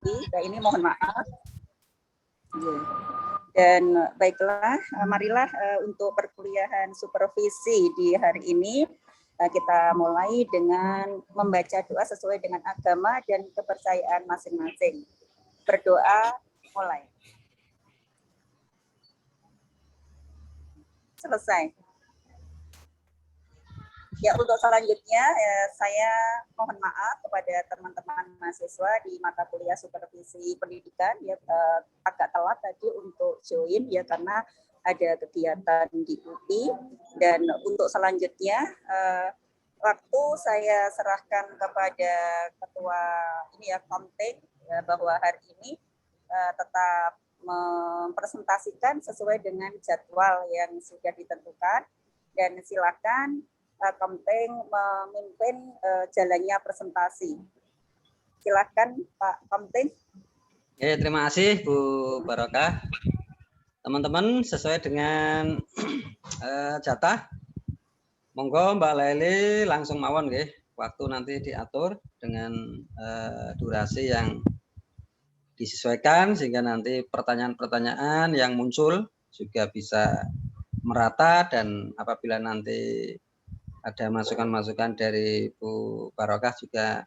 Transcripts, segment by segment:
Nah, ini mohon maaf. Dan baiklah, marilah untuk perkuliahan supervisi di hari ini kita mulai dengan membaca doa sesuai dengan agama dan kepercayaan masing-masing. Berdoa mulai. Selesai. Ya, untuk selanjutnya saya mohon maaf kepada teman-teman mahasiswa di mata kuliah supervisi pendidikan ya, agak telat tadi untuk join ya karena ada kegiatan di UPI. Dan untuk selanjutnya waktu saya serahkan kepada ketua ini ya Komting ya, bahwa hari ini tetap mempresentasikan sesuai dengan jadwal yang sudah ditentukan, dan silakan Komting memimpin jalannya presentasi. Silakan Pak Komting. Ya, terima kasih Bu Barokah. Teman-teman, sesuai dengan jatah, monggo Mbak Leli langsung mawon nggih. Waktu nanti diatur dengan durasi yang disesuaikan sehingga nanti pertanyaan-pertanyaan yang muncul juga bisa merata, dan apabila nanti ada masukan-masukan dari Bu Barokah juga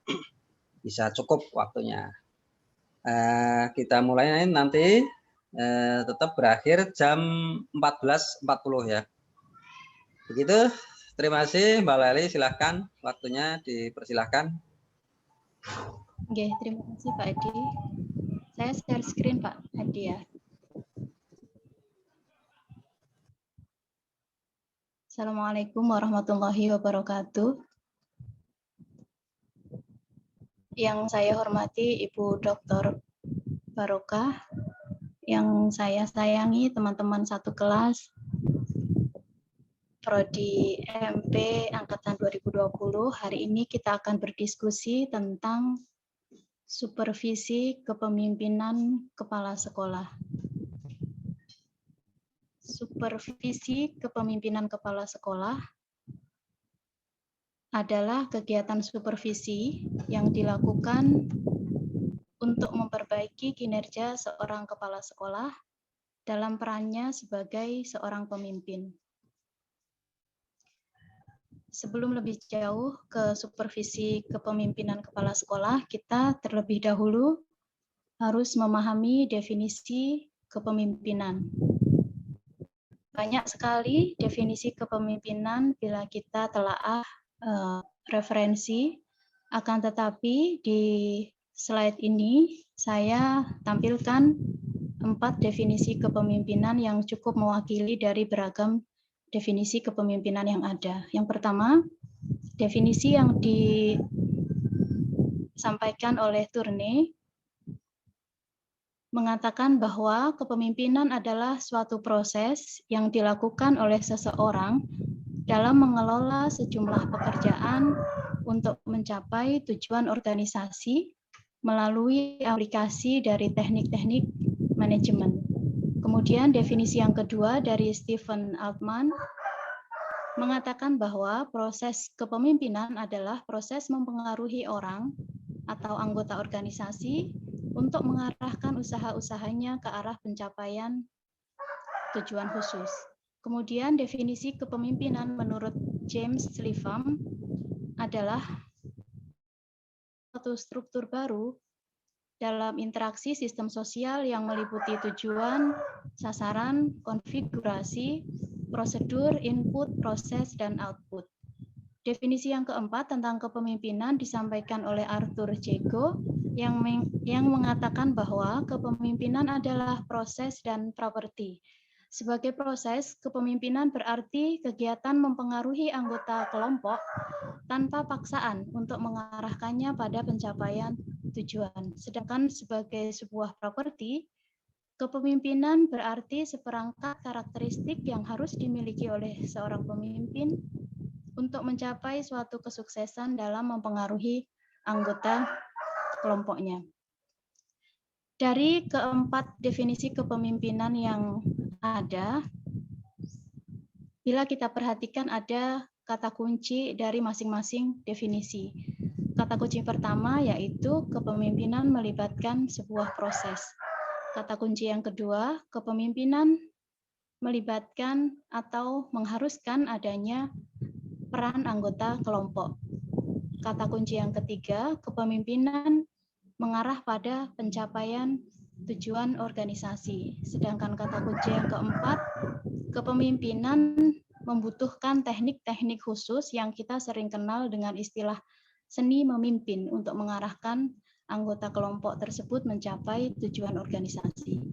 bisa cukup waktunya. Kita mulai nanti tetap berakhir jam 14.40 ya. Begitu, terima kasih Mbak Leli, silahkan waktunya dipersilahkan. Oke, terima kasih Pak Edi. Saya share screen Pak Edi ya. Assalamualaikum warahmatullahi wabarakatuh. Yang saya hormati Ibu Dr. Barokah, yang saya sayangi teman-teman satu kelas Prodi MP Angkatan 2020, hari ini kita akan berdiskusi tentang supervisi kepemimpinan kepala sekolah. Supervisi kepemimpinan kepala sekolah adalah kegiatan supervisi yang dilakukan untuk memperbaiki kinerja seorang kepala sekolah dalam perannya sebagai seorang pemimpin. Sebelum lebih jauh ke supervisi kepemimpinan kepala sekolah, kita terlebih dahulu harus memahami definisi kepemimpinan. Banyak sekali definisi kepemimpinan bila kita telaah referensi, akan tetapi di slide ini saya tampilkan 4 definisi kepemimpinan yang cukup mewakili dari beragam definisi kepemimpinan yang ada. Yang pertama, definisi yang disampaikan oleh Tournay mengatakan bahwa kepemimpinan adalah suatu proses yang dilakukan oleh seseorang dalam mengelola sejumlah pekerjaan untuk mencapai tujuan organisasi melalui aplikasi dari teknik-teknik manajemen. Kemudian definisi yang kedua dari Stephen Altman mengatakan bahwa proses kepemimpinan adalah proses mempengaruhi orang atau anggota organisasi untuk mengarahkan usaha-usahanya ke arah pencapaian tujuan khusus. Kemudian definisi kepemimpinan menurut James Slivham adalah suatu struktur baru dalam interaksi sistem sosial yang meliputi tujuan, sasaran, konfigurasi, prosedur, input, proses, dan output. Definisi yang keempat tentang kepemimpinan disampaikan oleh Arthur Jago yang mengatakan bahwa kepemimpinan adalah proses dan properti. Sebagai proses, kepemimpinan berarti kegiatan mempengaruhi anggota kelompok tanpa paksaan untuk mengarahkannya pada pencapaian tujuan. Sedangkan sebagai sebuah properti, kepemimpinan berarti seperangkat karakteristik yang harus dimiliki oleh seorang pemimpin untuk mencapai suatu kesuksesan dalam mempengaruhi anggota kelompoknya. Dari keempat definisi kepemimpinan yang ada, bila kita perhatikan ada kata kunci dari masing-masing definisi. Kata kunci pertama yaitu kepemimpinan melibatkan sebuah proses. Kata kunci yang kedua, kepemimpinan melibatkan atau mengharuskan adanya peran anggota kelompok. Kata kunci yang ketiga, kepemimpinan mengarah pada pencapaian tujuan organisasi. Sedangkan kata kunci yang keempat, kepemimpinan membutuhkan teknik-teknik khusus yang kita sering kenal dengan istilah seni memimpin untuk mengarahkan anggota kelompok tersebut mencapai tujuan organisasi.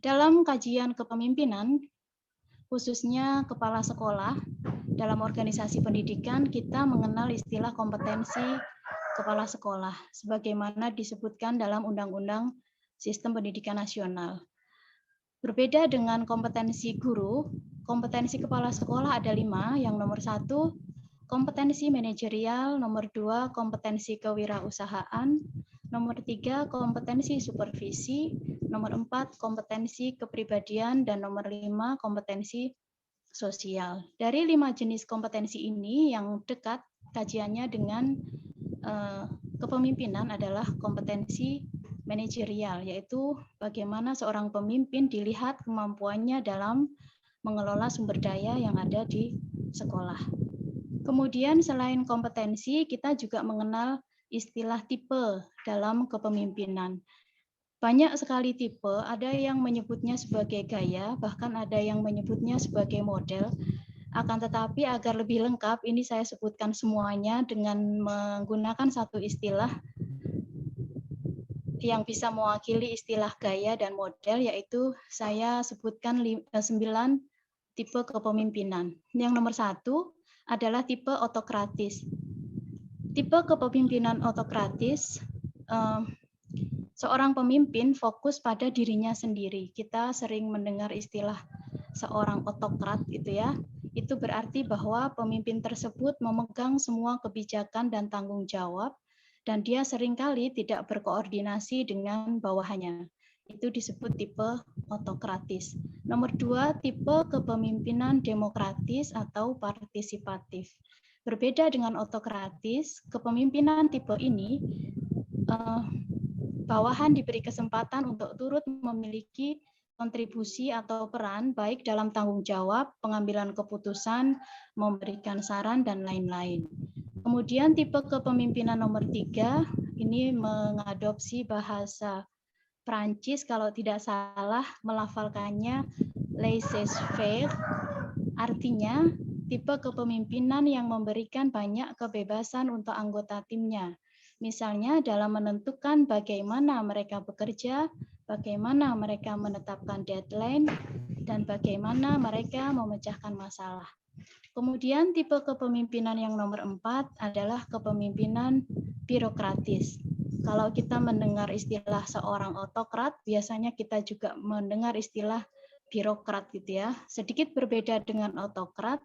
Dalam kajian kepemimpinan, khususnya kepala sekolah, dalam organisasi pendidikan kita mengenal istilah kompetensi kepala sekolah, sebagaimana disebutkan dalam Undang-Undang Sistem Pendidikan Nasional. Berbeda dengan kompetensi guru, kompetensi kepala sekolah ada 5. Yang nomor 1, kompetensi manajerial, nomor 2, kompetensi kewirausahaan, nomor 3, kompetensi supervisi, nomor 4, kompetensi kepribadian, dan nomor 5, kompetensi sosial. Dari 5 jenis kompetensi ini yang dekat kajiannya dengan kepemimpinan adalah kompetensi manajerial, yaitu bagaimana seorang pemimpin dilihat kemampuannya dalam mengelola sumber daya yang ada di sekolah. Kemudian selain kompetensi, kita juga mengenal istilah tipe dalam kepemimpinan. Banyak sekali tipe, ada yang menyebutnya sebagai gaya, bahkan ada yang menyebutnya sebagai model. Akan tetapi agar lebih lengkap, ini saya sebutkan semuanya dengan menggunakan satu istilah yang bisa mewakili istilah gaya dan model, yaitu saya sebutkan 9 tipe kepemimpinan. Yang nomor 1 adalah tipe autokratis. Tipe kepemimpinan autokratis, seorang pemimpin fokus pada dirinya sendiri. Kita sering mendengar istilah seorang autokrat gitu ya. Itu berarti bahwa pemimpin tersebut memegang semua kebijakan dan tanggung jawab, dan dia seringkali tidak berkoordinasi dengan bawahannya. Itu disebut tipe autokratis. Nomor 2, tipe kepemimpinan demokratis atau partisipatif. Berbeda dengan autokratis, kepemimpinan tipe ini bawahan diberi kesempatan untuk turut memiliki kontribusi atau peran baik dalam tanggung jawab, pengambilan keputusan, memberikan saran, dan lain-lain. Kemudian tipe kepemimpinan nomor 3, ini mengadopsi bahasa Prancis, kalau tidak salah melafalkannya laissez-faire, artinya tipe kepemimpinan yang memberikan banyak kebebasan untuk anggota timnya. Misalnya dalam menentukan bagaimana mereka bekerja, bagaimana mereka menetapkan deadline, dan bagaimana mereka memecahkan masalah. Kemudian tipe kepemimpinan yang nomor 4 adalah kepemimpinan birokratis. Kalau kita mendengar istilah seorang autokrat, biasanya kita juga mendengar istilah birokrat gitu ya. Sedikit berbeda dengan autokrat,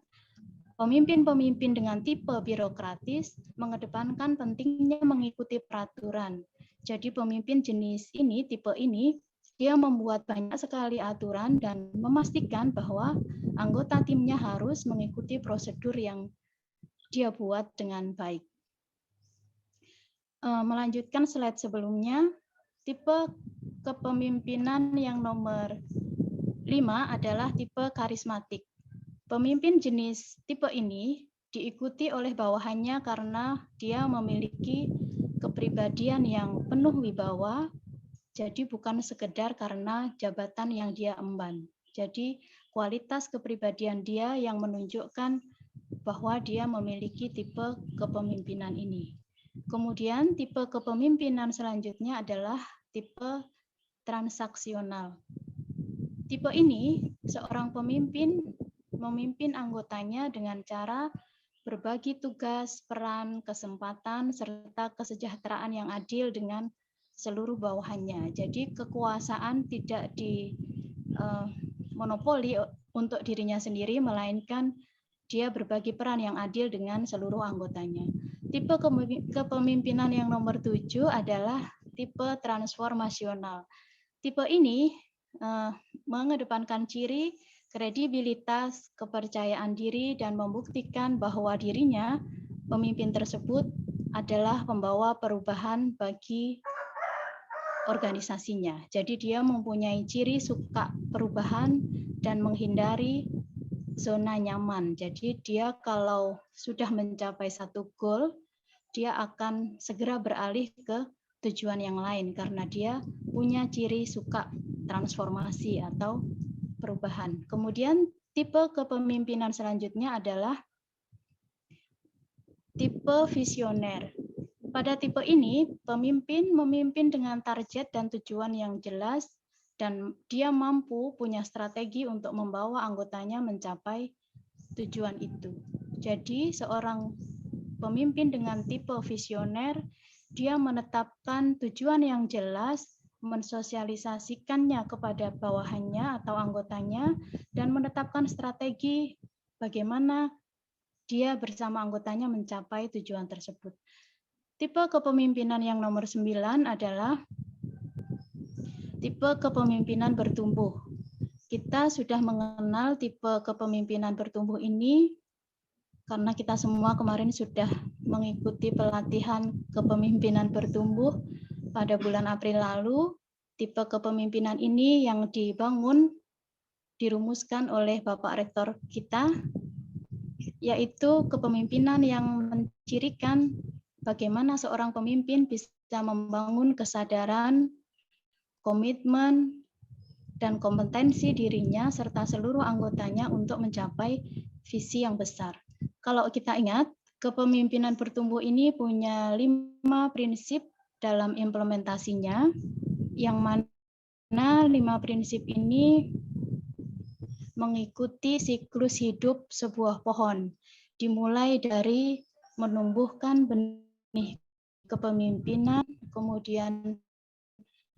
pemimpin-pemimpin dengan tipe birokratis mengedepankan pentingnya mengikuti peraturan. Jadi pemimpin jenis ini, tipe ini, dia membuat banyak sekali aturan dan memastikan bahwa anggota timnya harus mengikuti prosedur yang dia buat dengan baik. Melanjutkan slide sebelumnya, tipe kepemimpinan yang nomor 5 adalah tipe karismatik. Pemimpin jenis tipe ini diikuti oleh bawahannya karena dia memiliki kepribadian yang penuh wibawa, jadi bukan sekedar karena jabatan yang dia emban. Jadi kualitas kepribadian dia yang menunjukkan bahwa dia memiliki tipe kepemimpinan ini. Kemudian tipe kepemimpinan selanjutnya adalah tipe transaksional. Tipe ini seorang pemimpin memimpin anggotanya dengan cara berbagi tugas, peran, kesempatan, serta kesejahteraan yang adil dengan seluruh bawahannya. Jadi kekuasaan tidak dimonopoli untuk dirinya sendiri, melainkan dia berbagi peran yang adil dengan seluruh anggotanya. Tipe kepemimpinan yang nomor 7 adalah tipe transformasional. Tipe ini mengedepankan ciri kredibilitas, kepercayaan diri, dan membuktikan bahwa dirinya pemimpin tersebut adalah pembawa perubahan bagi organisasinya. Jadi dia mempunyai ciri suka perubahan dan menghindari zona nyaman. Jadi dia kalau sudah mencapai satu goal, dia akan segera beralih ke tujuan yang lain karena dia punya ciri suka transformasi atau perubahan. Kemudian tipe kepemimpinan selanjutnya adalah tipe visioner. Pada tipe ini, pemimpin memimpin dengan target dan tujuan yang jelas dan dia mampu punya strategi untuk membawa anggotanya mencapai tujuan itu. Jadi, seorang pemimpin dengan tipe visioner, dia menetapkan tujuan yang jelas, mensosialisasikannya kepada bawahannya atau anggotanya, dan menetapkan strategi bagaimana dia bersama anggotanya mencapai tujuan tersebut. Tipe kepemimpinan yang nomor 9 adalah tipe kepemimpinan bertumbuh. Kita sudah mengenal tipe kepemimpinan bertumbuh ini karena kita semua kemarin sudah mengikuti pelatihan kepemimpinan bertumbuh pada bulan April lalu. Tipe kepemimpinan ini yang dibangun, dirumuskan oleh Bapak Rektor kita, yaitu kepemimpinan yang mencirikan bagaimana seorang pemimpin bisa membangun kesadaran, komitmen, dan kompetensi dirinya serta seluruh anggotanya untuk mencapai visi yang besar. Kalau kita ingat, kepemimpinan bertumbuh ini punya 5 prinsip dalam implementasinya, yang mana 5 prinsip ini mengikuti siklus hidup sebuah pohon, dimulai dari menumbuhkan benih kepemimpinan, kemudian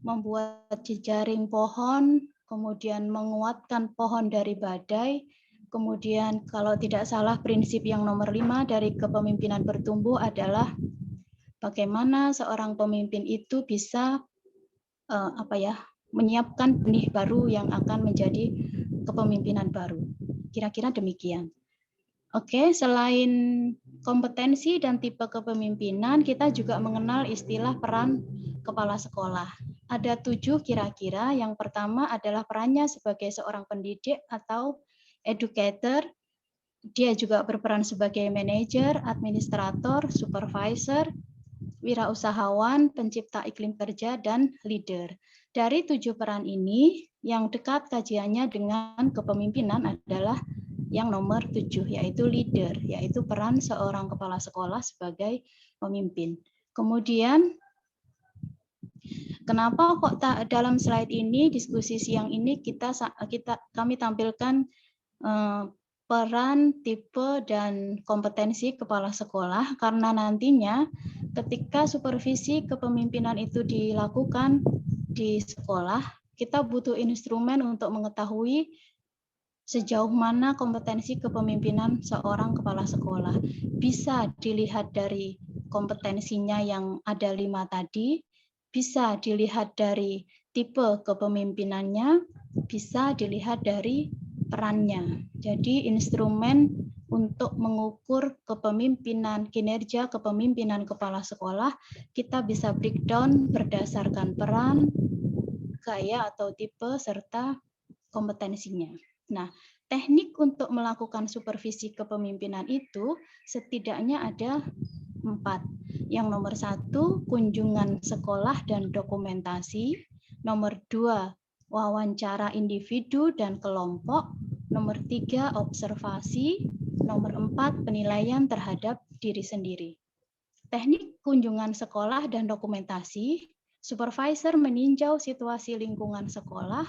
membuat jejaring pohon, kemudian menguatkan pohon dari badai, kemudian kalau tidak salah prinsip yang nomor 5 dari kepemimpinan bertumbuh adalah bagaimana seorang pemimpin itu bisa menyiapkan benih baru yang akan menjadi kepemimpinan baru. Kira-kira demikian. Oke, selain kompetensi dan tipe kepemimpinan, kita juga mengenal istilah peran kepala sekolah. Ada 7 kira-kira. Yang pertama adalah perannya sebagai seorang pendidik atau educator. Dia juga berperan sebagai manajer, administrator, supervisor, wirausahawan, pencipta iklim kerja, dan leader. Dari 7 peran ini, yang dekat kajiannya dengan kepemimpinan adalah yang nomor 7, yaitu leader, yaitu peran seorang kepala sekolah sebagai pemimpin. Kemudian, kenapa kok dalam slide ini, diskusi siang ini kami tampilkan peran, tipe, dan kompetensi kepala sekolah, karena nantinya ketika supervisi kepemimpinan itu dilakukan di sekolah, kita butuh instrumen untuk mengetahui sejauh mana kompetensi kepemimpinan seorang kepala sekolah. Bisa dilihat dari kompetensinya yang ada 5 tadi, bisa dilihat dari tipe kepemimpinannya, bisa dilihat dari perannya. Jadi instrumen untuk mengukur kepemimpinan, kinerja kepemimpinan kepala sekolah, kita bisa breakdown berdasarkan peran, gaya atau tipe, serta kompetensinya. Nah, teknik untuk melakukan supervisi kepemimpinan itu setidaknya ada 4. Yang nomor 1, kunjungan sekolah dan dokumentasi. Nomor 2, wawancara individu dan kelompok. Nomor 3, observasi. Nomor 4, penilaian terhadap diri sendiri. Teknik kunjungan sekolah dan dokumentasi, supervisor meninjau situasi lingkungan sekolah,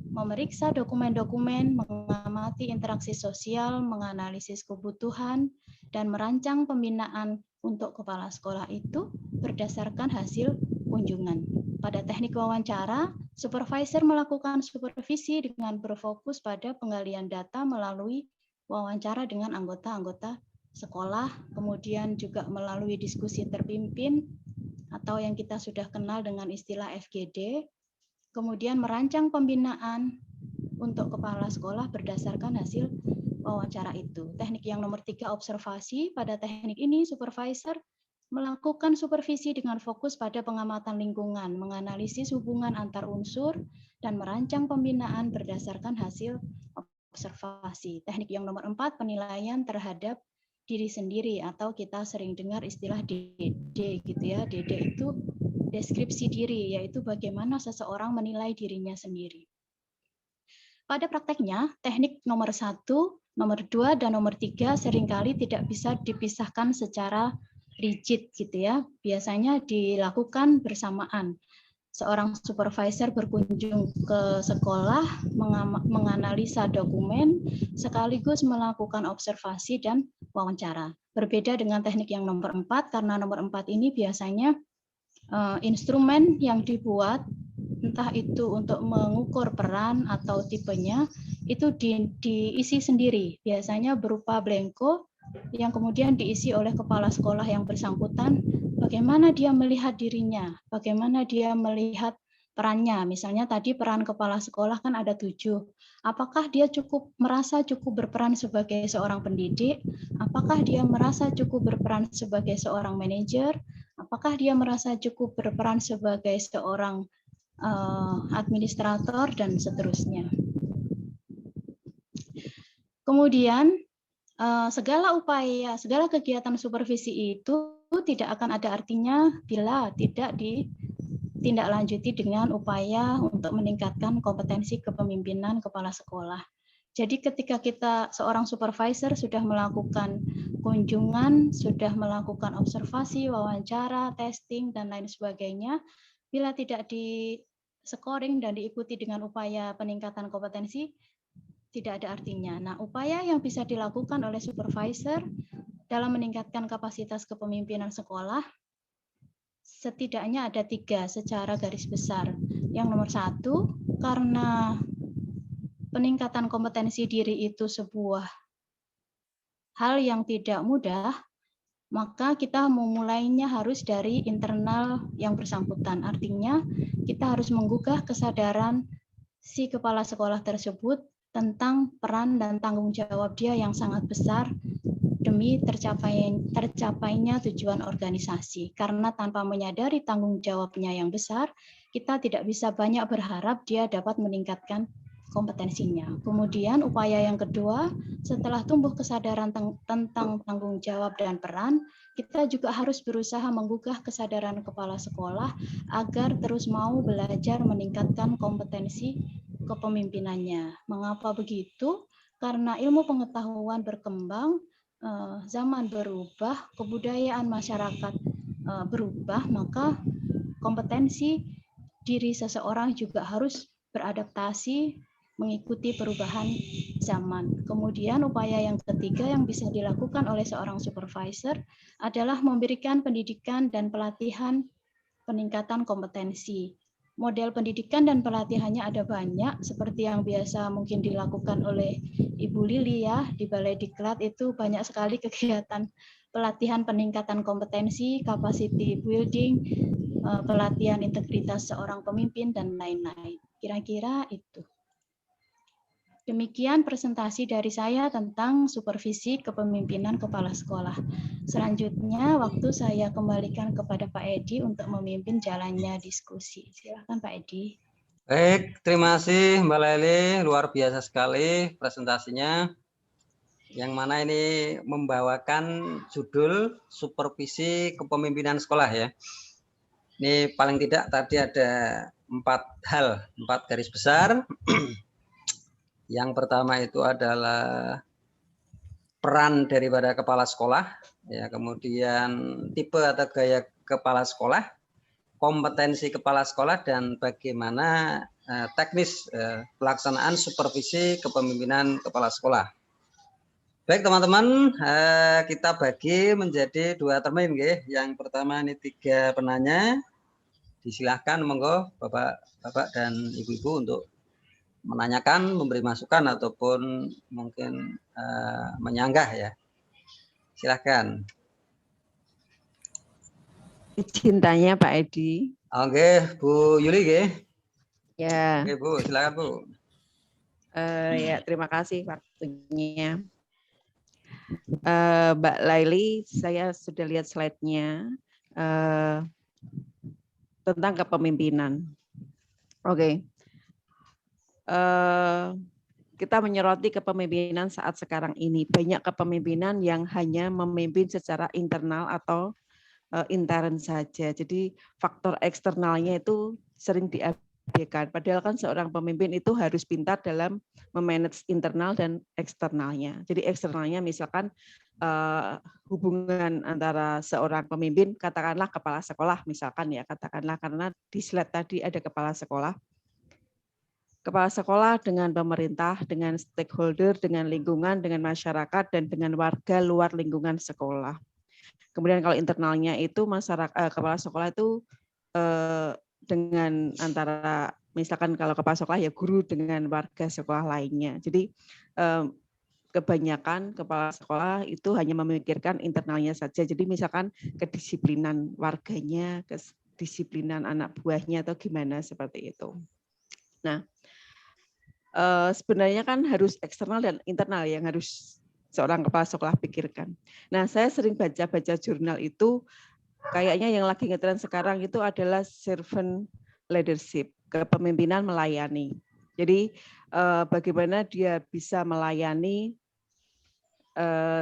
memeriksa dokumen-dokumen, mengamati interaksi sosial, menganalisis kebutuhan, dan merancang pembinaan untuk kepala sekolah itu berdasarkan hasil kunjungan. Pada teknik wawancara, supervisor melakukan supervisi dengan berfokus pada penggalian data melalui wawancara dengan anggota-anggota sekolah, kemudian juga melalui diskusi terpimpin atau yang kita sudah kenal dengan istilah FGD, kemudian merancang pembinaan untuk kepala sekolah berdasarkan hasil wawancara itu. Teknik yang nomor 3, observasi. Pada teknik ini, supervisor melakukan supervisi dengan fokus pada pengamatan lingkungan, menganalisis hubungan antar unsur, dan merancang pembinaan berdasarkan hasil observasi. Teknik yang nomor 4, penilaian terhadap diri sendiri, atau kita sering dengar istilah DD gitu ya. DD itu deskripsi diri, yaitu bagaimana seseorang menilai dirinya sendiri. Pada prakteknya, teknik nomor 1, nomor 2, dan nomor 3 seringkali tidak bisa dipisahkan secara rigid gitu ya. Biasanya dilakukan bersamaan. Seorang supervisor berkunjung ke sekolah, menganalisa dokumen, sekaligus melakukan observasi dan wawancara. Berbeda dengan teknik yang nomor 4, karena nomor 4 ini biasanya instrumen yang dibuat, entah itu untuk mengukur peran atau tipenya, itu diisi sendiri. Biasanya berupa blanko yang kemudian diisi oleh kepala sekolah yang bersangkutan, bagaimana dia melihat dirinya, bagaimana dia melihat perannya. Misalnya tadi peran kepala sekolah kan ada 7. Apakah dia merasa cukup berperan sebagai seorang pendidik? Apakah dia merasa cukup berperan sebagai seorang manajer? Apakah dia merasa cukup berperan sebagai seorang administrator, dan seterusnya. Kemudian segala kegiatan supervisi itu tidak akan ada artinya bila tidak ditindaklanjuti dengan upaya untuk meningkatkan kompetensi kepemimpinan kepala sekolah. Jadi ketika kita seorang supervisor sudah melakukan kunjungan, sudah melakukan observasi, wawancara, testing, dan lain sebagainya, bila tidak di-scoring dan diikuti dengan upaya peningkatan kompetensi, tidak ada artinya. Nah, upaya yang bisa dilakukan oleh supervisor dalam meningkatkan kapasitas kepemimpinan sekolah, setidaknya ada 3 secara garis besar. Yang nomor 1, karena peningkatan kompetensi diri itu sebuah hal yang tidak mudah, maka kita memulainya harus dari internal yang bersangkutan. Artinya, kita harus menggugah kesadaran si kepala sekolah tersebut tentang peran dan tanggung jawab dia yang sangat besar demi tercapainya tujuan organisasi. Karena tanpa menyadari tanggung jawabnya yang besar, kita tidak bisa banyak berharap dia dapat meningkatkan kompetensinya. Kemudian upaya yang kedua, setelah tumbuh kesadaran tentang tanggung jawab dan peran, kita juga harus berusaha menggugah kesadaran kepala sekolah agar terus mau belajar meningkatkan kompetensi kepemimpinannya. Mengapa begitu? Karena ilmu pengetahuan berkembang, zaman berubah, kebudayaan masyarakat berubah, maka kompetensi diri seseorang juga harus beradaptasi mengikuti perubahan zaman. Kemudian upaya yang ketiga yang bisa dilakukan oleh seorang supervisor adalah memberikan pendidikan dan pelatihan peningkatan kompetensi. Model pendidikan dan pelatihannya ada banyak, seperti yang biasa mungkin dilakukan oleh Ibu Lili ya, di Balai Diklat itu banyak sekali kegiatan pelatihan peningkatan kompetensi, capacity building, pelatihan integritas seorang pemimpin, dan lain-lain. Kira-kira itu. Demikian presentasi dari saya tentang supervisi kepemimpinan kepala sekolah. Selanjutnya, waktu saya kembalikan kepada Pak Edi untuk memimpin jalannya diskusi. Silakan Pak Edi. Baik, terima kasih Mbak Leli, luar biasa sekali presentasinya. Yang mana ini membawakan judul supervisi kepemimpinan sekolah ya. Ini paling tidak tadi ada 4 garis besar. Yang pertama itu adalah peran daripada kepala sekolah, ya, kemudian tipe atau gaya kepala sekolah, kompetensi kepala sekolah, dan bagaimana teknis pelaksanaan supervisi kepemimpinan kepala sekolah. Baik teman-teman, kita bagi menjadi 2 termin, ya. Yang pertama ini 3 penanya, disilahkan monggo Bapak dan Ibu-ibu untuk menanyakan, memberi masukan ataupun mungkin menyanggah ya. Silahkan. Izin tanya Pak Edi. Oke, Bu Yuli ya. Ya. Oke Bu, silakan Bu. Ya terima kasih waktunya. Mbak Laili, saya sudah lihat slide-nya tentang kepemimpinan. Oke. Kita menyoroti kepemimpinan saat sekarang ini. Banyak kepemimpinan yang hanya memimpin secara internal atau intern saja. Jadi faktor eksternalnya itu sering diabaikan. Padahal kan seorang pemimpin itu harus pintar dalam memanage internal dan eksternalnya. Jadi eksternalnya misalkan hubungan antara seorang pemimpin, katakanlah kepala sekolah misalkan ya, katakanlah karena di slide tadi ada kepala sekolah. Kepala sekolah dengan pemerintah, dengan stakeholder, dengan lingkungan, dengan masyarakat, dan dengan warga luar lingkungan sekolah. Kemudian kalau internalnya itu masyarakat, kepala sekolah itu dengan antara misalkan kalau kepala sekolah ya guru dengan warga sekolah lainnya. Jadi kebanyakan kepala sekolah itu hanya memikirkan internalnya saja. Jadi misalkan kedisiplinan warganya, kedisiplinan anak buahnya atau gimana seperti itu. Nah, sebenarnya kan harus eksternal dan internal yang harus seorang kepala sekolah pikirkan. Nah, saya sering baca-baca jurnal itu, kayaknya yang lagi ngetren sekarang itu adalah servant leadership, kepemimpinan melayani. Jadi bagaimana dia bisa melayani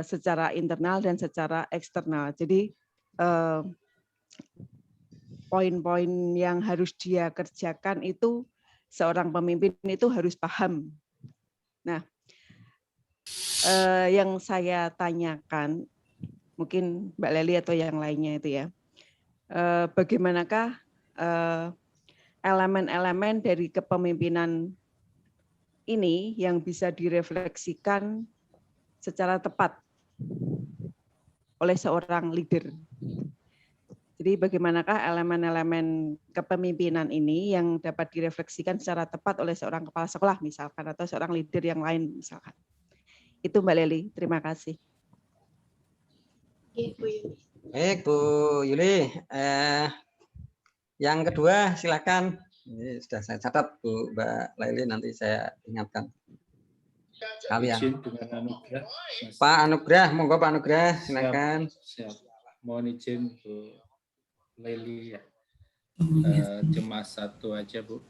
secara internal dan secara eksternal. Jadi poin-poin yang harus dia kerjakan itu seorang pemimpin itu harus paham. Nah, yang saya tanyakan, mungkin Mbak Leli atau yang lainnya itu ya, bagaimanakah elemen-elemen dari kepemimpinan ini yang bisa direfleksikan secara tepat oleh seorang leader. Jadi bagaimanakah elemen-elemen kepemimpinan ini yang dapat direfleksikan secara tepat oleh seorang kepala sekolah misalkan, atau seorang leader yang lain misalkan. Itu Mbak Leli, terima kasih. Baik Bu Yuli, yang kedua silakan. Ini sudah saya catat Bu Mbak Laili, nanti saya ingatkan kalian. Pak Anugrah, monggo Pak Anugrah, silakan. Siap. Mohon izin Bu Laili ya. Cuma satu aja Bu.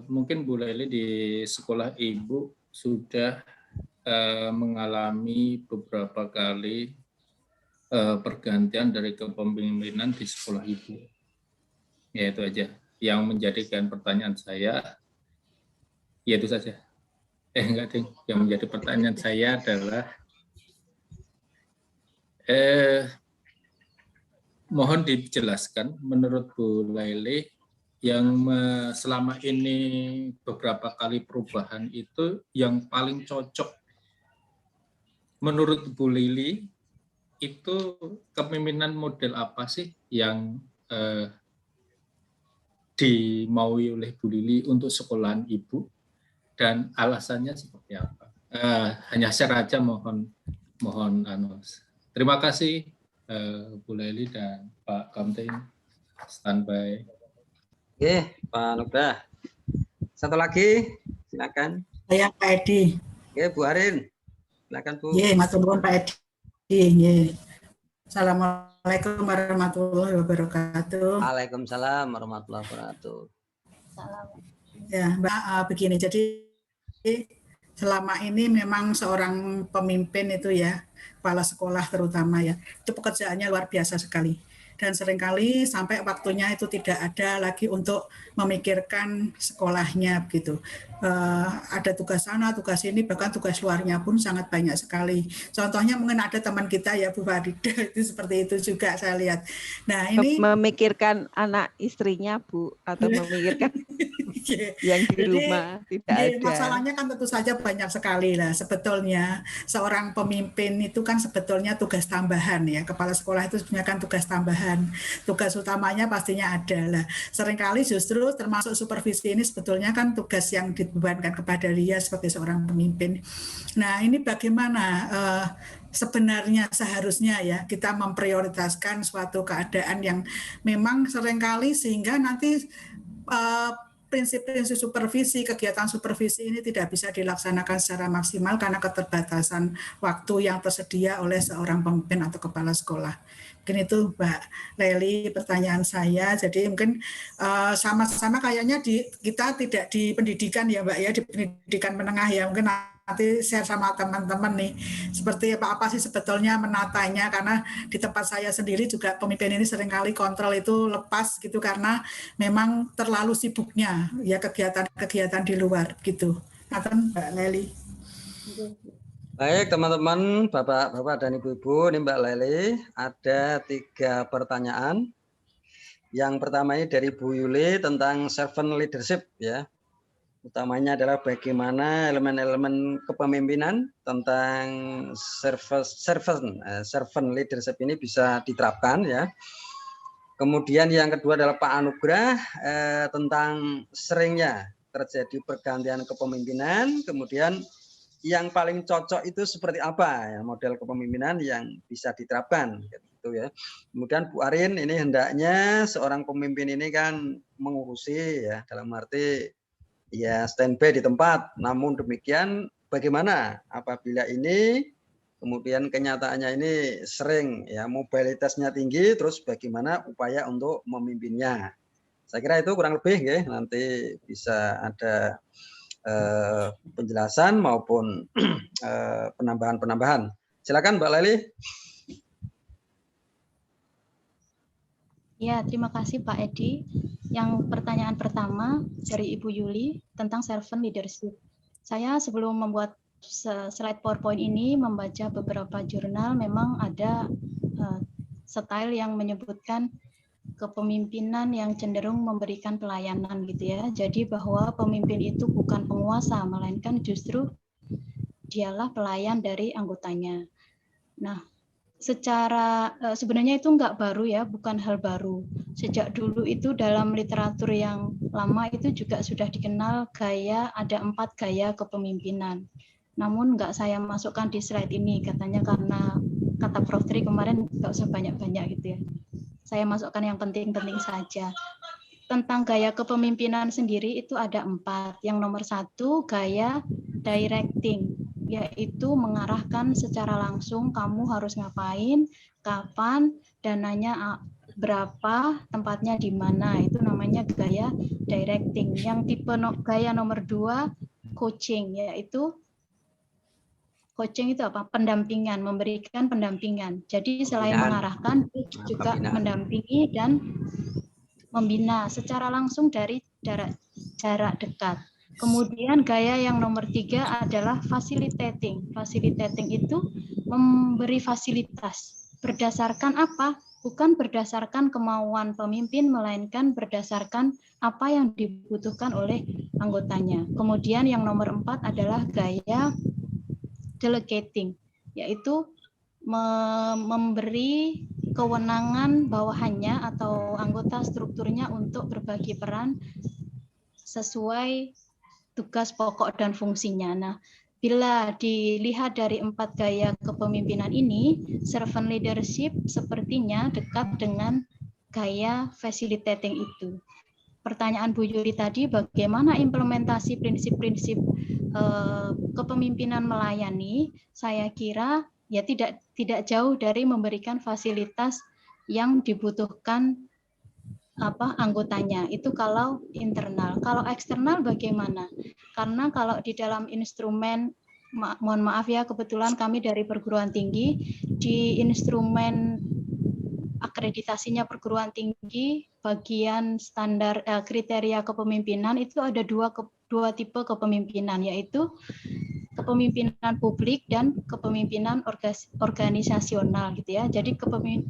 Mungkin Bu Laili di sekolah Ibu sudah mengalami beberapa kali pergantian dari kepemimpinan di sekolah Ibu. Ya itu aja. Yang menjadikan pertanyaan saya, ya itu saja. Enggak ding. Yang menjadi pertanyaan saya adalah mohon dijelaskan menurut Bu Laili yang selama ini beberapa kali perubahan itu yang paling cocok menurut Bu Lili itu kepemimpinan model apa sih yang dimaui oleh Bu Lili untuk sekolahan Ibu dan alasannya seperti apa? Hanya share aja, mohon terima kasih Bu Lili dan Pak Kamteng, standby. Oke, Pak Anugrah. Satu lagi, silakan. Saya Pak Edi. Oke, Bu Arin. Silakan Bu. Ye, matur nuwun Pak Edi. Ye. Assalamualaikum warahmatullahi wabarakatuh. Waalaikumsalam warahmatullahi wabarakatuh. Ya, Mbak, begini. Jadi selama ini memang seorang pemimpin itu ya, kepala sekolah terutama ya, itu pekerjaannya luar biasa sekali. Dan seringkali sampai waktunya itu tidak ada lagi untuk memikirkan sekolahnya begitu. Ada tugas sana, tugas ini, bahkan tugas luarnya pun sangat banyak sekali. Contohnya mungkin ada teman kita ya Bu Farida, itu seperti itu juga saya lihat. Nah ini memikirkan anak istrinya Bu, atau memikirkan yang di rumah tidak ada. Masalahnya kan tentu saja banyak sekali lah. Sebetulnya seorang pemimpin itu kan sebetulnya tugas tambahan ya. Kepala sekolah itu sebenarnya kan tugas tambahan. Tugas utamanya pastinya ada lah. Seringkali justru termasuk supervisi ini sebetulnya kan tugas yang dibebankan kepada dia sebagai seorang pemimpin. Nah ini bagaimana sebenarnya seharusnya ya kita memprioritaskan suatu keadaan yang memang seringkali sehingga nanti prinsip-prinsip supervisi, kegiatan supervisi ini tidak bisa dilaksanakan secara maksimal karena keterbatasan waktu yang tersedia oleh seorang pemimpin atau kepala sekolah. Mungkin itu Mbak Leli pertanyaan saya. Jadi mungkin sama-sama kayaknya kita tidak di pendidikan ya Mbak ya, di pendidikan menengah ya, mungkin nanti share sama teman-teman nih seperti apa sih sebetulnya menatanya, karena di tempat saya sendiri juga pemimpin ini seringkali kontrol itu lepas gitu karena memang terlalu sibuknya ya kegiatan-kegiatan di luar gitu. Ngaten Mbak Leli. Baik teman-teman, Bapak-Bapak dan Ibu-Ibu, ini Mbak Leli ada 3 pertanyaan. Yang pertama ini dari Bu Yuli tentang servant leadership ya. Utamanya adalah bagaimana elemen-elemen kepemimpinan tentang servant leadership ini bisa diterapkan ya. Kemudian yang kedua adalah Pak Anugrah tentang seringnya terjadi pergantian kepemimpinan, kemudian yang paling cocok itu seperti apa ya model kepemimpinan yang bisa diterapkan gitu ya. Kemudian Bu Arin ini hendaknya seorang pemimpin ini kan mengurusi ya dalam arti ya standby di tempat, namun demikian bagaimana apabila ini kemudian kenyataannya ini sering ya mobilitasnya tinggi, terus bagaimana upaya untuk memimpinnya. Saya kira itu kurang lebih ya, nanti bisa ada penjelasan maupun penambahan-penambahan. Silakan Mbak Leli. Ya, terima kasih Pak Edi. Yang pertanyaan pertama dari Ibu Yuli tentang servant leadership. Saya sebelum membuat slide PowerPoint ini membaca beberapa jurnal, memang ada style yang menyebutkan kepemimpinan yang cenderung memberikan pelayanan gitu ya. Jadi bahwa pemimpin itu bukan penguasa, melainkan justru dialah pelayan dari anggotanya. Nah, secara sebenarnya itu enggak baru ya, bukan hal baru. Sejak dulu itu dalam literatur yang lama itu juga sudah dikenal ada 4 gaya kepemimpinan. Namun enggak saya masukkan di slide ini katanya karena kata Prof. Tri kemarin enggak usah banyak-banyak gitu ya. Saya masukkan yang penting-penting saja. Tentang gaya kepemimpinan sendiri itu ada 4. Yang nomor 1 gaya directing, yaitu mengarahkan secara langsung kamu harus ngapain, kapan, dananya berapa, tempatnya di mana. Itu namanya gaya directing. Yang tipe gaya nomor 2 coaching, yaitu coaching itu apa? Pendampingan, memberikan pendampingan. Jadi selain mengarahkan, juga mendampingi dan membina secara langsung dari jarak dekat. Kemudian gaya yang nomor 3 adalah facilitating. Facilitating itu memberi fasilitas. Berdasarkan apa? Bukan berdasarkan kemauan pemimpin, melainkan berdasarkan apa yang dibutuhkan oleh anggotanya. Kemudian yang nomor 4 adalah gaya delegating, yaitu memberi kewenangan bawahannya atau anggota strukturnya untuk berbagi peran sesuai tugas pokok dan fungsinya. Nah, bila dilihat dari 4 gaya kepemimpinan ini, servant leadership sepertinya dekat dengan gaya facilitating itu. Pertanyaan Bu Yuli tadi, bagaimana implementasi prinsip-prinsip kepemimpinan melayani? Saya kira ya tidak jauh dari memberikan fasilitas yang dibutuhkan anggotanya. Itu kalau internal. Kalau eksternal bagaimana? Karena kalau di dalam instrumen, mohon maaf ya, kebetulan kami dari perguruan tinggi, di instrumen akreditasinya perguruan tinggi, bagian standar kriteria kepemimpinan itu ada dua tipe kepemimpinan, yaitu kepemimpinan publik dan kepemimpinan organisasional gitu ya. Jadi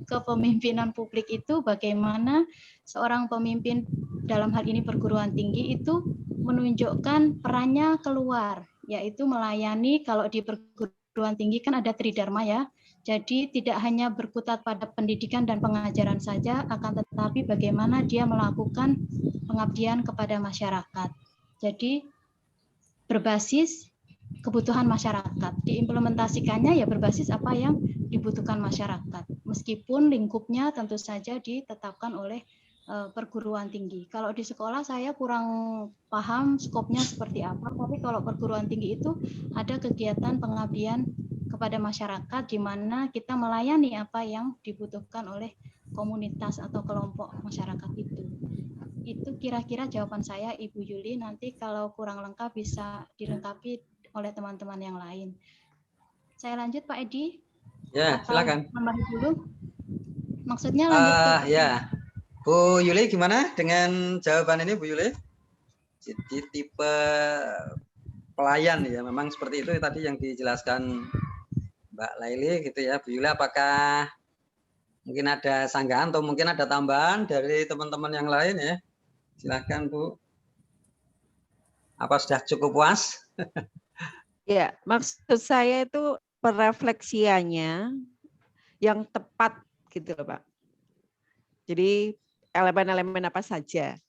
kepemimpinan publik itu bagaimana seorang pemimpin dalam hal ini perguruan tinggi itu menunjukkan perannya keluar, yaitu melayani. Kalau di perguruan tinggi kan ada tridharma ya. Jadi tidak hanya berkutat pada pendidikan dan pengajaran saja, akan tetapi bagaimana dia melakukan pengabdian kepada masyarakat. Jadi berbasis kebutuhan masyarakat. Diimplementasikannya ya berbasis apa yang dibutuhkan masyarakat. Meskipun lingkupnya tentu saja ditetapkan oleh perguruan tinggi. Kalau di sekolah saya kurang paham skopnya seperti apa, tapi kalau perguruan tinggi itu ada kegiatan pengabdian kepada masyarakat di mana kita melayani apa yang dibutuhkan oleh komunitas atau kelompok masyarakat itu. Itu kira-kira jawaban saya, Ibu Yuli. Nanti kalau kurang lengkap bisa dilengkapi oleh teman-teman yang lain. Saya lanjut Pak Edi. Ya, silakan. Dulu. Maksudnya lanjut ke ya. Bu Yuli gimana dengan jawaban ini Bu Yuli? Jadi tipe pelayan ya, memang seperti itu tadi yang dijelaskan Mbak Laili gitu ya. Bu Yuli, apakah mungkin ada sanggahan atau mungkin ada tambahan dari teman-teman yang lain ya? Silakan Bu. Apa sudah cukup puas? Ya, maksud saya itu perefleksiannya yang tepat gitu loh Pak. Jadi elemen-elemen apa saja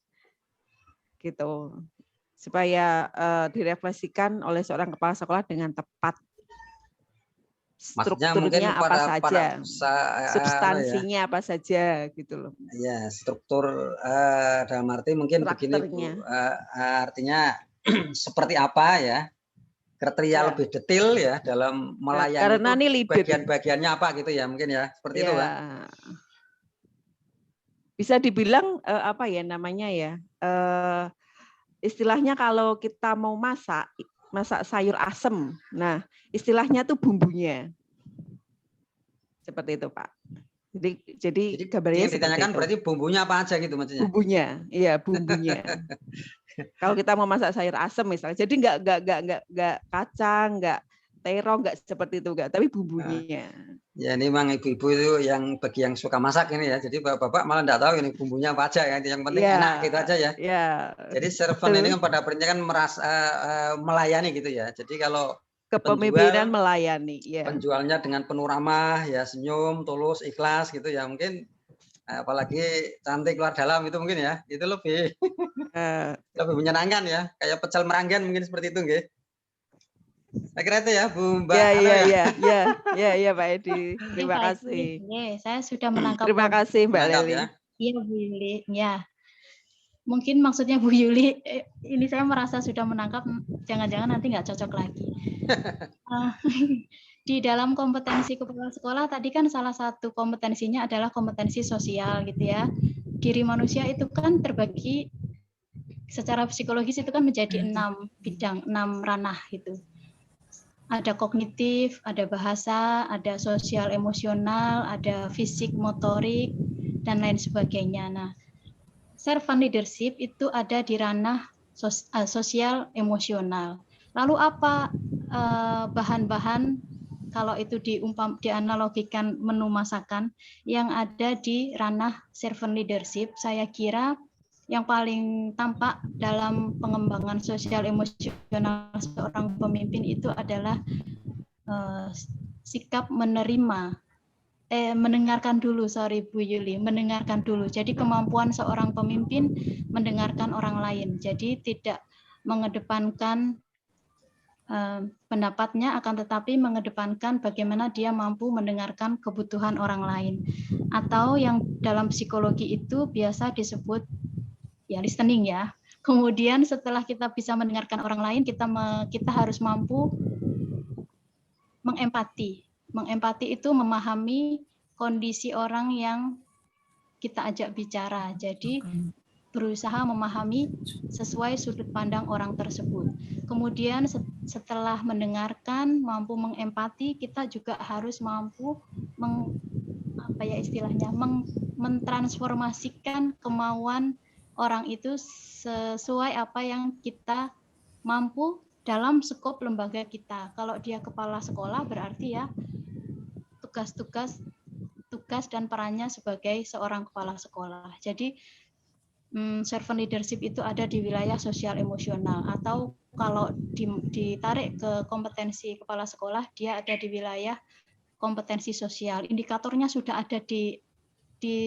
gitu supaya direfleksikan oleh seorang kepala sekolah dengan tepat. Strukturnya apa saja, substansinya apa saja gitu loh. Ya, struktur dalam arti mungkin begini Bu, artinya seperti apa ya, kriteria lebih detail ya dalam melayani karena itu bagian-bagiannya apa gitu ya mungkin ya, seperti itu Pak. Bisa dibilang apa ya namanya ya, istilahnya kalau kita mau masak sayur asem, nah istilahnya tuh bumbunya seperti itu Pak. Jadi gambarnya yang ditanyakan berarti bumbunya apa aja gitu maksudnya? Bumbunya, iya bumbunya. Kalau kita mau masak sayur asem misalnya, jadi nggak kacang, nggak terong, nggak seperti itu nggak, tapi bumbunya. Ya ini memang ibu-ibu itu yang bagi yang suka masak ini ya. Jadi bapak-bapak malah nggak tahu ini bumbunya apa aja ya. Yang penting enak gitu aja ya. Jadi servant ini kan pada prinsipnya kan merasa melayani gitu ya. Jadi kalau kepemimpinan melayani, penjualnya dengan penuh ramah ya, senyum, tulus, ikhlas gitu ya, mungkin apalagi cantik luar dalam itu mungkin ya, itu lebih lebih menyenangkan ya, kayak pecel meranggen mungkin seperti itu nggih. Saya kira itu ya Bu Mbak. Iya Pak Edi. Terima kasih. Saya sudah menangkap. Terima kasih Mbak Leli. Iya Bu Yuli. Ya. Mungkin maksudnya Bu Yuli, ini saya merasa sudah menangkap, jangan-jangan nanti nggak cocok lagi. Di dalam kompetensi kepala sekolah tadi kan salah satu kompetensinya adalah kompetensi sosial gitu ya. Diri manusia itu kan terbagi secara psikologis itu kan menjadi 6 bidang, 6 ranah gitu. Ada kognitif, ada bahasa, ada sosial emosional, ada fisik motorik, dan lain sebagainya. Nah, servant leadership itu ada di ranah sosial emosional. Lalu apa bahan-bahan kalau itu dianalogikan menu masakan yang ada di ranah servant leadership? Saya kira yang paling tampak dalam pengembangan sosial emosional seorang pemimpin itu adalah sikap mendengarkan dulu, Bu Yuli, mendengarkan dulu. Jadi kemampuan seorang pemimpin mendengarkan orang lain. Jadi tidak mengedepankan pendapatnya, akan tetapi mengedepankan bagaimana dia mampu mendengarkan kebutuhan orang lain. Atau yang dalam psikologi itu biasa disebut ya listening ya. Kemudian setelah kita bisa mendengarkan orang lain, kita harus mampu mengempati. Mengempati itu memahami kondisi orang yang kita ajak bicara. Jadi berusaha memahami sesuai sudut pandang orang tersebut. Kemudian setelah mendengarkan, mampu mengempati, kita juga harus mampu mentransformasikan kemauan orang itu sesuai apa yang kita mampu dalam skop lembaga kita. Kalau dia kepala sekolah berarti ya tugas dan perannya sebagai seorang kepala sekolah. Jadi servant leadership itu ada di wilayah sosial emosional, atau kalau ditarik ke kompetensi kepala sekolah, dia ada di wilayah kompetensi sosial. Indikatornya sudah ada di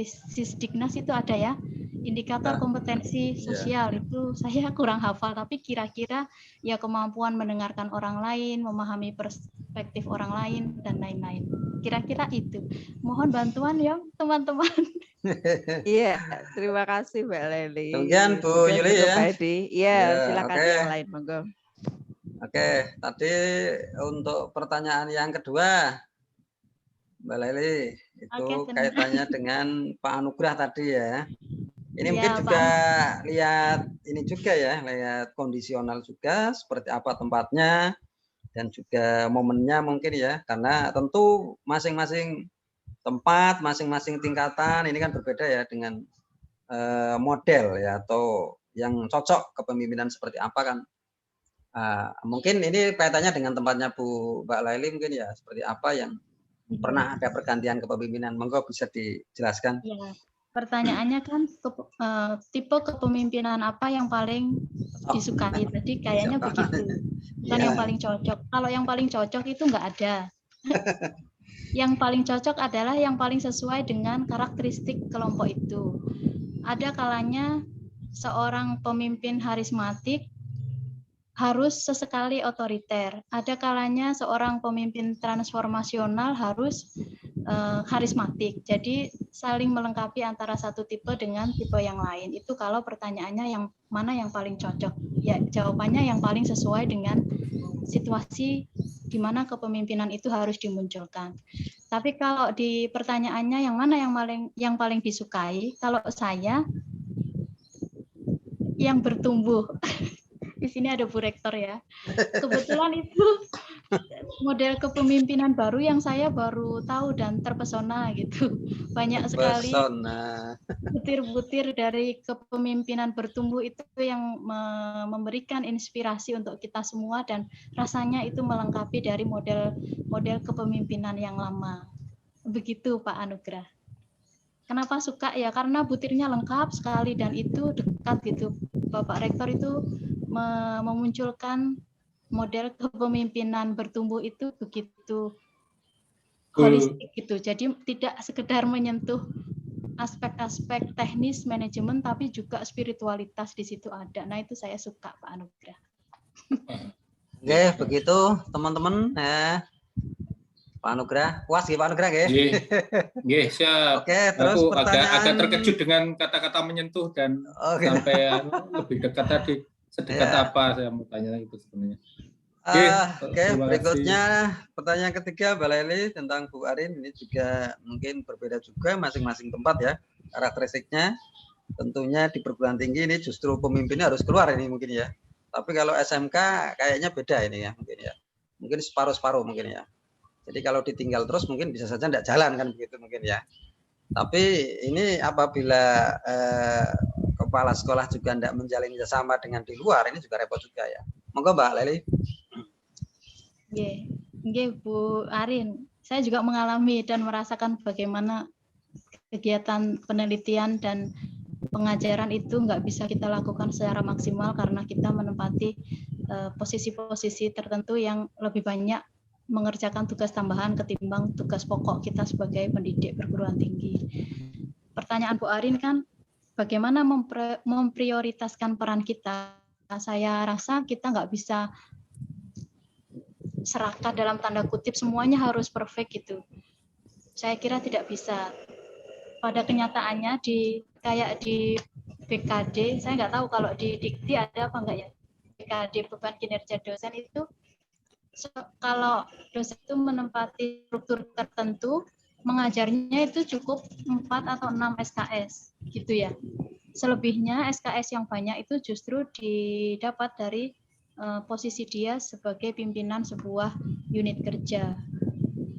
Sisdiknas itu ada ya. Indikator kompetensi sosial itu saya kurang hafal, tapi kira-kira ya kemampuan mendengarkan orang lain, memahami perspektif orang lain, dan lain-lain. Kira-kira itu. Mohon bantuan ya teman-teman. Iya, terima kasih Mbak Leli. Demikian Bu Kemudian Yuli untuk ya. Pak Edi. Iya, Ya, silakan oke. yang lain, monggo. Oke, tadi untuk pertanyaan yang kedua, Mbak Leli, itu Oke, tenang. kaitannya dengan Pak Anugrah tadi ya. Ini mungkin Ya, juga lihat ini juga ya, lihat kondisional juga seperti apa tempatnya dan juga momennya mungkin ya, karena tentu masing-masing tempat, masing-masing tingkatan ini kan berbeda ya dengan model ya atau yang cocok kepemimpinan seperti apa kan. Mungkin ini kaitannya dengan tempatnya Bu Mbak Laili mungkin ya, seperti apa yang pernah ada pergantian kepemimpinan, monggo bisa dijelaskan. Ya, pertanyaannya kan tipe kepemimpinan apa yang paling disukai tadi kayaknya begitu. Bukan yang paling cocok. Kalau yang paling cocok itu nggak ada. Yang paling cocok adalah yang paling sesuai dengan karakteristik kelompok itu. Ada kalanya seorang pemimpin harismatik harus sesekali otoriter. Ada kalanya seorang pemimpin transformasional harus karismatik. Jadi saling melengkapi antara satu tipe dengan tipe yang lain. Itu kalau pertanyaannya yang mana yang paling cocok. Ya, jawabannya yang paling sesuai dengan situasi di mana kepemimpinan itu harus dimunculkan. Tapi kalau di pertanyaannya yang mana yang paling disukai, kalau saya yang bertumbuh. Di sini ada Bu Rektor ya. Kebetulan itu model kepemimpinan baru yang saya baru tahu dan terpesona gitu. Banyak sekali butir-butir dari kepemimpinan bertumbuh itu yang memberikan inspirasi untuk kita semua dan rasanya itu melengkapi dari model kepemimpinan yang lama. Begitu Pak Anugrah. Kenapa suka ya? Karena butirnya lengkap sekali dan itu dekat gitu. Bapak Rektor itu memunculkan model kepemimpinan bertumbuh itu begitu holistik gitu. Jadi tidak sekedar menyentuh aspek-aspek teknis manajemen, tapi juga spiritualitas di situ ada. Nah itu saya suka Pak Anugrah. Oke, begitu teman-teman ya. Pak Anugrah, puas ya Pak Anugrah ya? Nggih, siap. Oke, terus aku pertanyaan... agak terkejut dengan kata-kata menyentuh dan sampai lebih dekat tadi. Sedekat apa saya mau tanya itu sebenarnya. Oke, berikutnya pertanyaan ketiga Mbak Leli tentang Bu Arin. Ini juga mungkin berbeda juga masing-masing tempat ya karakteristiknya. Tentunya di perguruan tinggi ini justru pemimpinnya harus keluar ini mungkin ya. Tapi kalau SMK kayaknya beda ini ya mungkin ya. Mungkin separuh-separuh mungkin ya. Jadi kalau ditinggal terus mungkin bisa saja tidak jalan kan begitu mungkin ya. Tapi ini apabila kepala sekolah juga tidak menjalin kerjasama dengan di luar, ini juga repot juga ya. Monggo Mbak Leli. Nggih, Bu Arin. Saya juga mengalami dan merasakan bagaimana kegiatan penelitian dan pengajaran itu nggak bisa kita lakukan secara maksimal karena kita menempati posisi-posisi tertentu yang lebih banyak mengerjakan tugas tambahan ketimbang tugas pokok kita sebagai pendidik perguruan tinggi. Pertanyaan Bu Arin kan, bagaimana memprioritaskan peran kita? Saya rasa kita nggak bisa serakah dalam tanda kutip semuanya harus perfect gitu. Saya kira tidak bisa. Pada kenyataannya kayak di BKD, saya nggak tahu kalau di Dikti ada apa enggak ya. BKD beban kinerja dosen itu kalau dosen itu menempati struktur tertentu, mengajarnya itu cukup 4 atau 6 SKS gitu ya. Selebihnya SKS yang banyak itu justru didapat dari posisi dia sebagai pimpinan sebuah unit kerja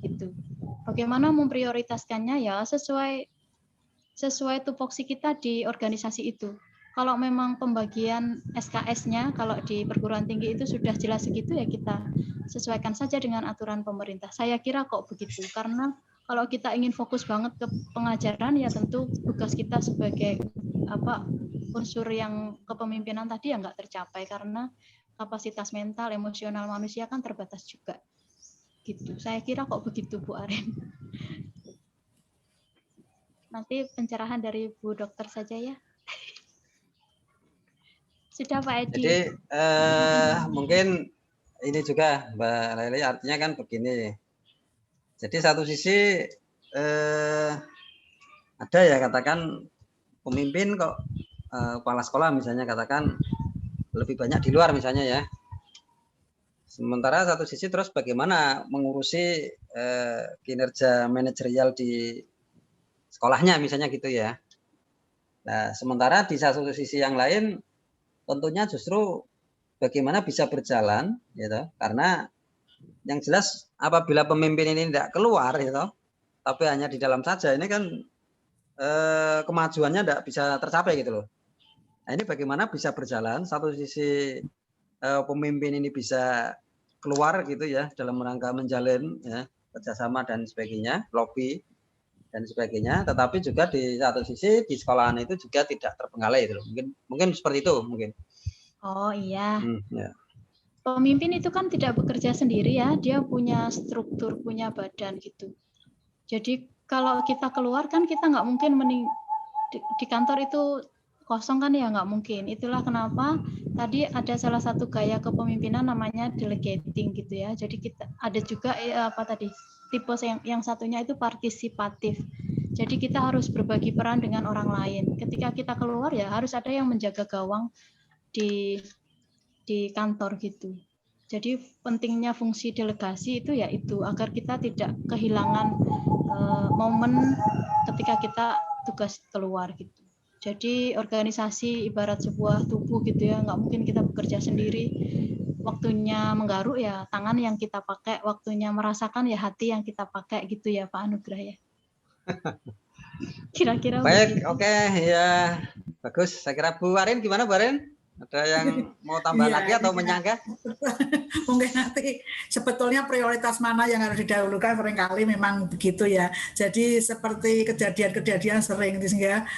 gitu. Bagaimana memprioritaskannya ya sesuai tupoksi kita di organisasi itu. Kalau memang pembagian SKS-nya kalau di perguruan tinggi itu sudah jelas segitu ya kita sesuaikan saja dengan aturan pemerintah. Saya kira kok begitu karena kalau kita ingin fokus banget ke pengajaran ya tentu tugas kita sebagai unsur yang kepemimpinan tadi ya nggak tercapai karena kapasitas mental, emosional manusia kan terbatas juga. Gitu. Saya kira kok begitu Bu Arin. Nanti pencerahan dari Bu Dokter saja ya. Sudah Pak Edi. Jadi mungkin ini juga Mbak Leli artinya kan begini. Jadi satu sisi ada ya katakan pemimpin kok kepala sekolah misalnya katakan lebih banyak di luar misalnya ya. Sementara satu sisi terus bagaimana mengurusi kinerja manajerial di sekolahnya misalnya gitu ya. Nah, sementara di satu sisi yang lain tentunya justru bagaimana bisa berjalan gitu. Karena yang jelas apabila pemimpin ini tidak keluar gitu, tapi hanya di dalam saja ini kan kemajuannya tidak bisa tercapai gitu loh. Nah, ini bagaimana bisa berjalan satu sisi pemimpin ini bisa keluar gitu ya dalam rangka menjalin ya, kerjasama dan sebagainya, lobby dan sebagainya, tetapi juga di satu sisi di sekolahan itu juga tidak terbengkalai itu loh. Mungkin seperti itu mungkin. Oh iya. Ya. Pemimpin itu kan tidak bekerja sendiri ya, dia punya struktur, punya badan gitu. Jadi kalau kita keluar kan kita nggak mungkin di kantor itu kosong kan ya, nggak mungkin. Itulah kenapa tadi ada salah satu gaya kepemimpinan namanya delegating gitu ya. Jadi kita ada juga tipe yang satunya itu partisipatif. Jadi kita harus berbagi peran dengan orang lain. Ketika kita keluar ya harus ada yang menjaga gawang di kantor gitu. Jadi pentingnya fungsi delegasi itu ya itu agar kita tidak kehilangan momen ketika kita tugas keluar gitu. Jadi organisasi ibarat sebuah tubuh gitu ya, nggak mungkin kita bekerja sendiri. Waktunya menggaruk ya tangan yang kita pakai, waktunya merasakan ya hati yang kita pakai gitu ya Pak Anugrah ya. Kira-kira baik, oke ya bagus. Saya kira Bu Arin gimana Bu Arin? Ada yang mau tambah lagi atau menyanggah? Mungkin nanti sebetulnya prioritas mana yang harus didahulukan seringkali memang begitu ya. Jadi seperti kejadian-kejadian sering sehingga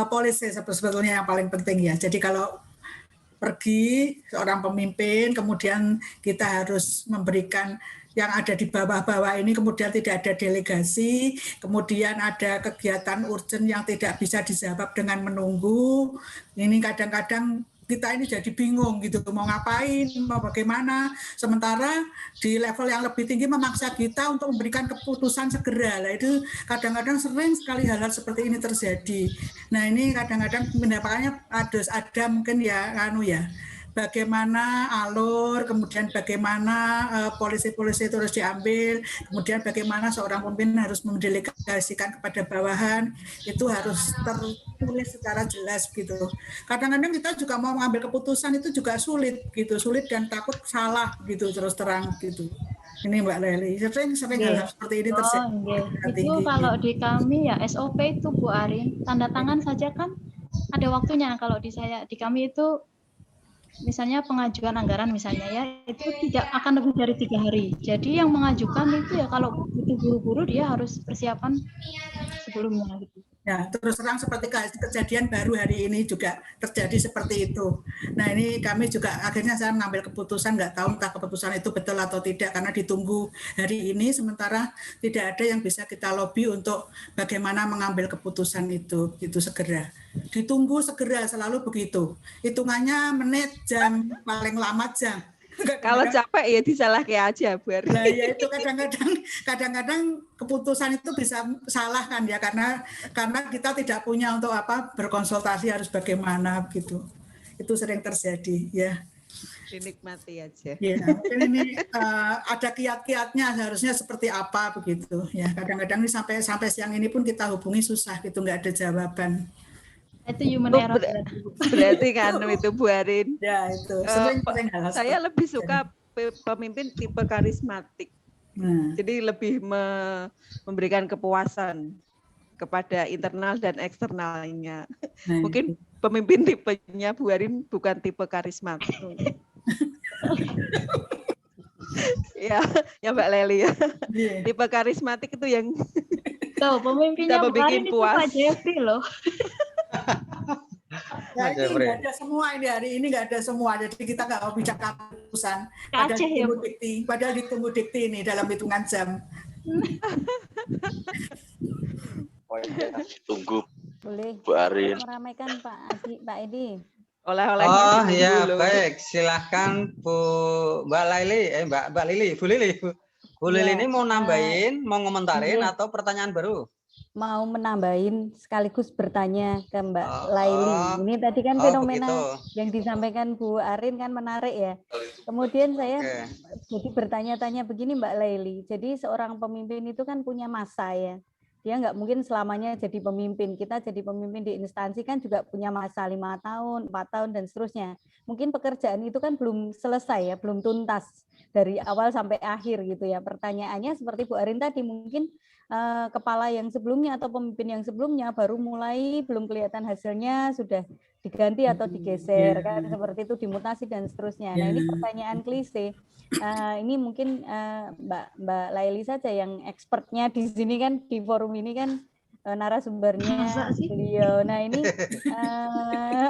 polisi sebetulnya yang paling penting ya. Jadi kalau pergi seorang pemimpin kemudian kita harus memberikan yang ada di bawah-bawah ini, kemudian tidak ada delegasi, kemudian ada kegiatan urgent yang tidak bisa dijawab dengan menunggu. Ini kadang-kadang kita ini jadi bingung gitu, mau ngapain, mau bagaimana. Sementara di level yang lebih tinggi memaksa kita untuk memberikan keputusan segera. Lah itu kadang-kadang sering sekali hal-hal seperti ini terjadi. Nah ini kadang-kadang pendapatnya ada mungkin ya bagaimana alur, kemudian bagaimana polisi-polisi itu harus diambil, kemudian bagaimana seorang pemimpin harus mendelegasikan kepada bawahan, itu harus tertulis secara jelas gitu. Kadang-kadang kita juga mau mengambil keputusan itu juga sulit gitu, sulit dan takut salah gitu terus terang gitu. Ini Mbak Leli, sering hal seperti ini terjadi. Itu kalau di kami ya SOP itu Bu Arin, tanda tangan saja kan ada waktunya. Kalau di kami itu misalnya pengajuan anggaran misalnya ya itu tidak akan lebih dari 3 hari. Jadi yang mengajukan itu ya kalau butuh buru-buru dia harus persiapan sebelumnya gitu. Ya, terus terang seperti kejadian baru hari ini juga terjadi seperti itu. Nah ini kami juga akhirnya saya mengambil keputusan, nggak tahu entah keputusan itu betul atau tidak karena ditunggu hari ini sementara tidak ada yang bisa kita lobby untuk bagaimana mengambil keputusan itu segera. Ditunggu segera selalu begitu. Hitungannya menit, jam, paling lama jam. Kalau capek ya disalahkan aja Bu Arin. Nah ya itu kadang-kadang keputusan itu bisa salah kan ya karena kita tidak punya untuk berkonsultasi harus bagaimana gitu. Itu sering terjadi ya. Dinikmati aja. Ya, mungkin ini ada kiat-kiatnya seharusnya seperti apa begitu ya. Kadang-kadang ini sampai siang ini pun kita hubungi susah gitu, nggak ada jawaban. Itu human error berarti kan itu Bu Arin. Ya itu. Saya lebih suka pemimpin tipe karismatik. Jadi lebih memberikan kepuasan kepada internal dan eksternalnya. Mungkin pemimpin tipenya Bu Arin bukan tipe karismatik. ya Mbak Leli ya. Tipe karismatik itu yang pemimpinnya Bu Arin itu Pak Jeffrey loh. Ya, ini nggak ada semua ini hari ini nggak ada semua, jadi kita nggak mau bicara keputusan. Padahal ditunggu dikti ini dalam hitungan jam. Tunggu. Boleh. Bu Arin. Meramaikan Pak Edi. Oleh-oleh. Oh ya baik, silahkan Bu Mbak Lili, Bu Lili. Bu Lili Ya, ini mau nambahin, mau ngomentarin iya. atau pertanyaan baru? Mau menambahin sekaligus bertanya ke Mbak Oh, Laili. Ini tadi kan begitu. fenomena yang disampaikan Bu Arin kan menarik ya. Kemudian saya Oke. jadi bertanya-tanya begini Mbak Laili. Jadi seorang pemimpin itu kan punya masa ya. Dia nggak mungkin selamanya jadi pemimpin. Kita jadi pemimpin di instansi kan juga punya masa 5 tahun, 4 tahun, dan seterusnya. Mungkin pekerjaan itu kan belum selesai ya, belum tuntas dari awal sampai akhir gitu ya. Pertanyaannya seperti Bu Arin tadi, mungkin kepala yang sebelumnya atau pemimpin yang sebelumnya baru mulai belum kelihatan hasilnya sudah diganti atau digeser kan seperti itu, dimutasi dan seterusnya. Nah ini pertanyaan klise. Ini mungkin Mbak Laili saja yang expertnya di sini kan, di forum ini kan narasumbernya beliau. Nah ini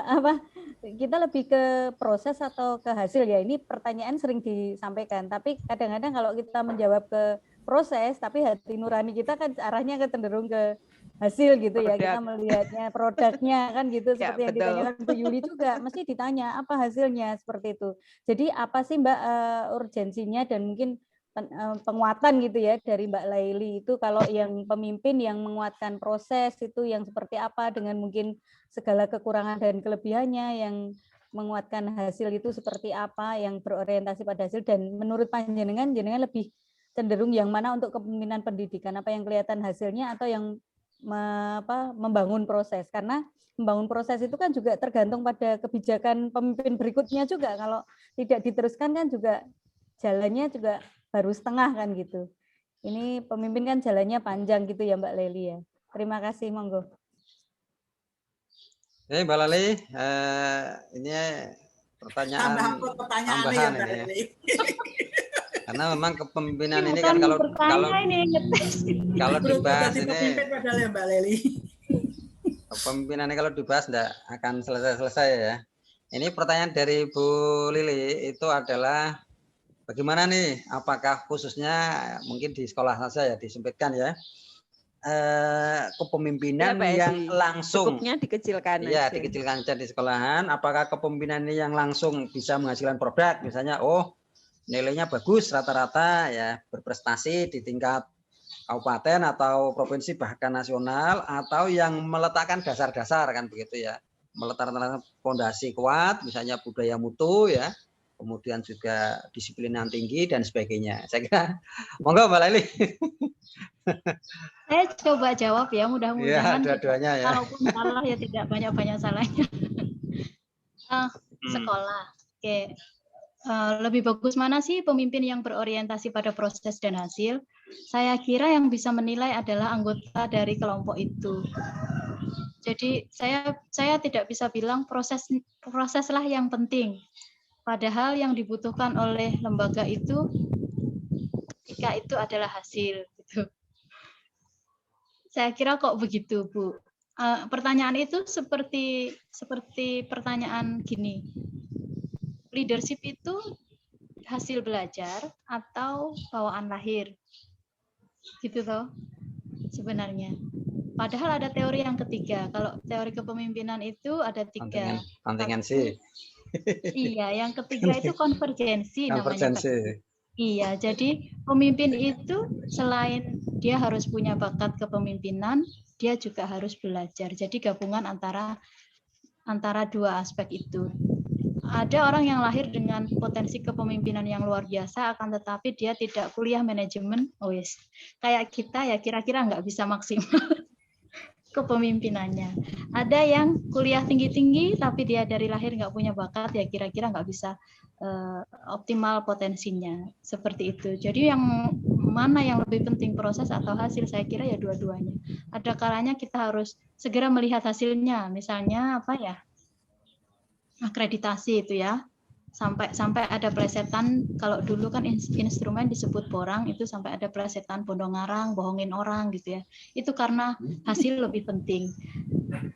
apa? Kita lebih ke proses atau ke hasil ya. Ini pertanyaan sering disampaikan. Tapi kadang-kadang kalau kita menjawab ke proses, tapi hati nurani kita kan arahnya cenderung ke hasil gitu ya. Kita melihatnya produknya kan gitu, seperti yang ditanyakan Bu Yuli juga, mesti ditanya apa hasilnya seperti itu. Jadi apa sih Mbak urgensinya dan mungkin penguatan gitu ya dari Mbak Laili itu, kalau yang pemimpin yang menguatkan proses itu yang seperti apa, dengan mungkin segala kekurangan dan kelebihannya, yang menguatkan hasil itu seperti apa, yang berorientasi pada hasil. Dan menurut panjenengan, jenengan lebih cenderung yang mana untuk kepemimpinan pendidikan, apa yang kelihatan hasilnya atau yang membangun proses? Karena membangun proses itu kan juga tergantung pada kebijakan pemimpin berikutnya juga. Kalau tidak diteruskan kan juga jalannya juga baru setengah kan gitu. Ini pemimpin kan jalannya panjang gitu ya Mbak Leli ya. Terima kasih, monggo. Mbak Lali, ini pertanyaan tambahan ya, Mbak ini. Leli. Karena memang kepemimpinan ini kan kalau dibahas ini ya Mbak Leli. Kepemimpinan ini kalau dibahas enggak akan selesai-selesai ya. Ini pertanyaan dari Bu Lili itu adalah bagaimana nih, apakah khususnya mungkin di sekolah saja ya disempitkan ya, kepemimpinan yang langsung dikecilkan ya, dikecilkan aja di sekolahan, apakah kepemimpinan ini yang langsung bisa menghasilkan produk, misalnya nilainya bagus rata-rata ya, berprestasi di tingkat kabupaten atau provinsi bahkan nasional, atau yang meletakkan dasar-dasar kan begitu ya, meletakkan fondasi kuat, misalnya budaya mutu ya, kemudian juga disiplin yang tinggi dan sebagainya. Saya kira monggo Mbak Leli. Saya coba jawab ya, mudah-mudahan dua-duanya ya. Kalaupun salah ya tidak banyak-banyak salahnya. Sekolah, oke. Lebih bagus mana sih pemimpin yang berorientasi pada proses dan hasil? Saya kira yang bisa menilai adalah anggota dari kelompok itu. Jadi saya tidak bisa bilang proseslah yang penting. Padahal yang dibutuhkan oleh lembaga itu ketika itu adalah hasil. Gitu. Saya kira kok begitu, Bu. Pertanyaan itu seperti pertanyaan gini. Leadership itu hasil belajar atau bawaan lahir, gitu toh sebenarnya. Padahal ada teori yang ketiga. Kalau teori kepemimpinan itu ada 3. Kontingensi. Iya, yang ketiga itu konvergensi namanya. Iya, jadi pemimpin itu selain dia harus punya bakat kepemimpinan, dia juga harus belajar. Jadi gabungan antara dua aspek itu. Ada orang yang lahir dengan potensi kepemimpinan yang luar biasa, akan tetapi dia tidak kuliah manajemen, kayak kita ya kira-kira nggak bisa maksimal kepemimpinannya. Ada yang kuliah tinggi-tinggi, tapi dia dari lahir nggak punya bakat, ya kira-kira nggak bisa optimal potensinya. Seperti itu. Jadi yang mana yang lebih penting, proses atau hasil? Saya kira ya dua-duanya. Ada kalanya kita harus segera melihat hasilnya. Misalnya apa ya? Akreditasi itu ya, sampai ada plesetan. Kalau dulu kan instrumen disebut borang, itu sampai ada plesetan bondo ngarang, bohongin orang gitu ya. Itu karena hasil lebih penting.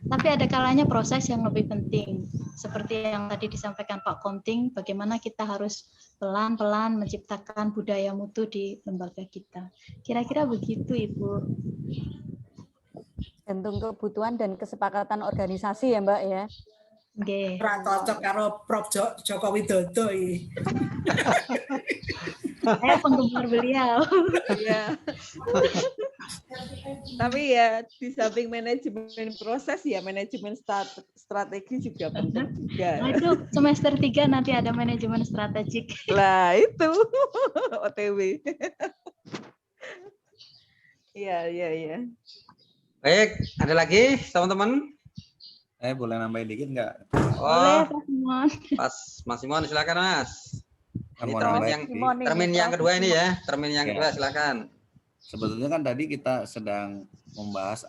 Tapi ada kalanya proses yang lebih penting. Seperti yang tadi disampaikan Pak Konting, bagaimana kita harus pelan-pelan menciptakan budaya mutu di lembaga kita. Kira-kira begitu, Ibu. Gantung kebutuhan dan kesepakatan organisasi ya Mbak ya. Nggih. Ora cocok karo Prof Joko Widodo iki. Saya penggemar beliau. Iya. Tapi ya di samping manajemen proses ya manajemen strategi juga penting juga. Aduh, semester 3 nanti ada manajemen strategik. Lah itu OTW. Iya. Baik, ada lagi teman-teman? Boleh nambahin dikit nggak? Boleh, Oh, Pak Simon. Pas Mas Simon, silakan Mas. Kan Ini mau termin nambahin. yang Simon ini, termin yang Prof. kedua ini ya, termin yang Ya. kedua silakan. Sebetulnya kan tadi kita sedang membahas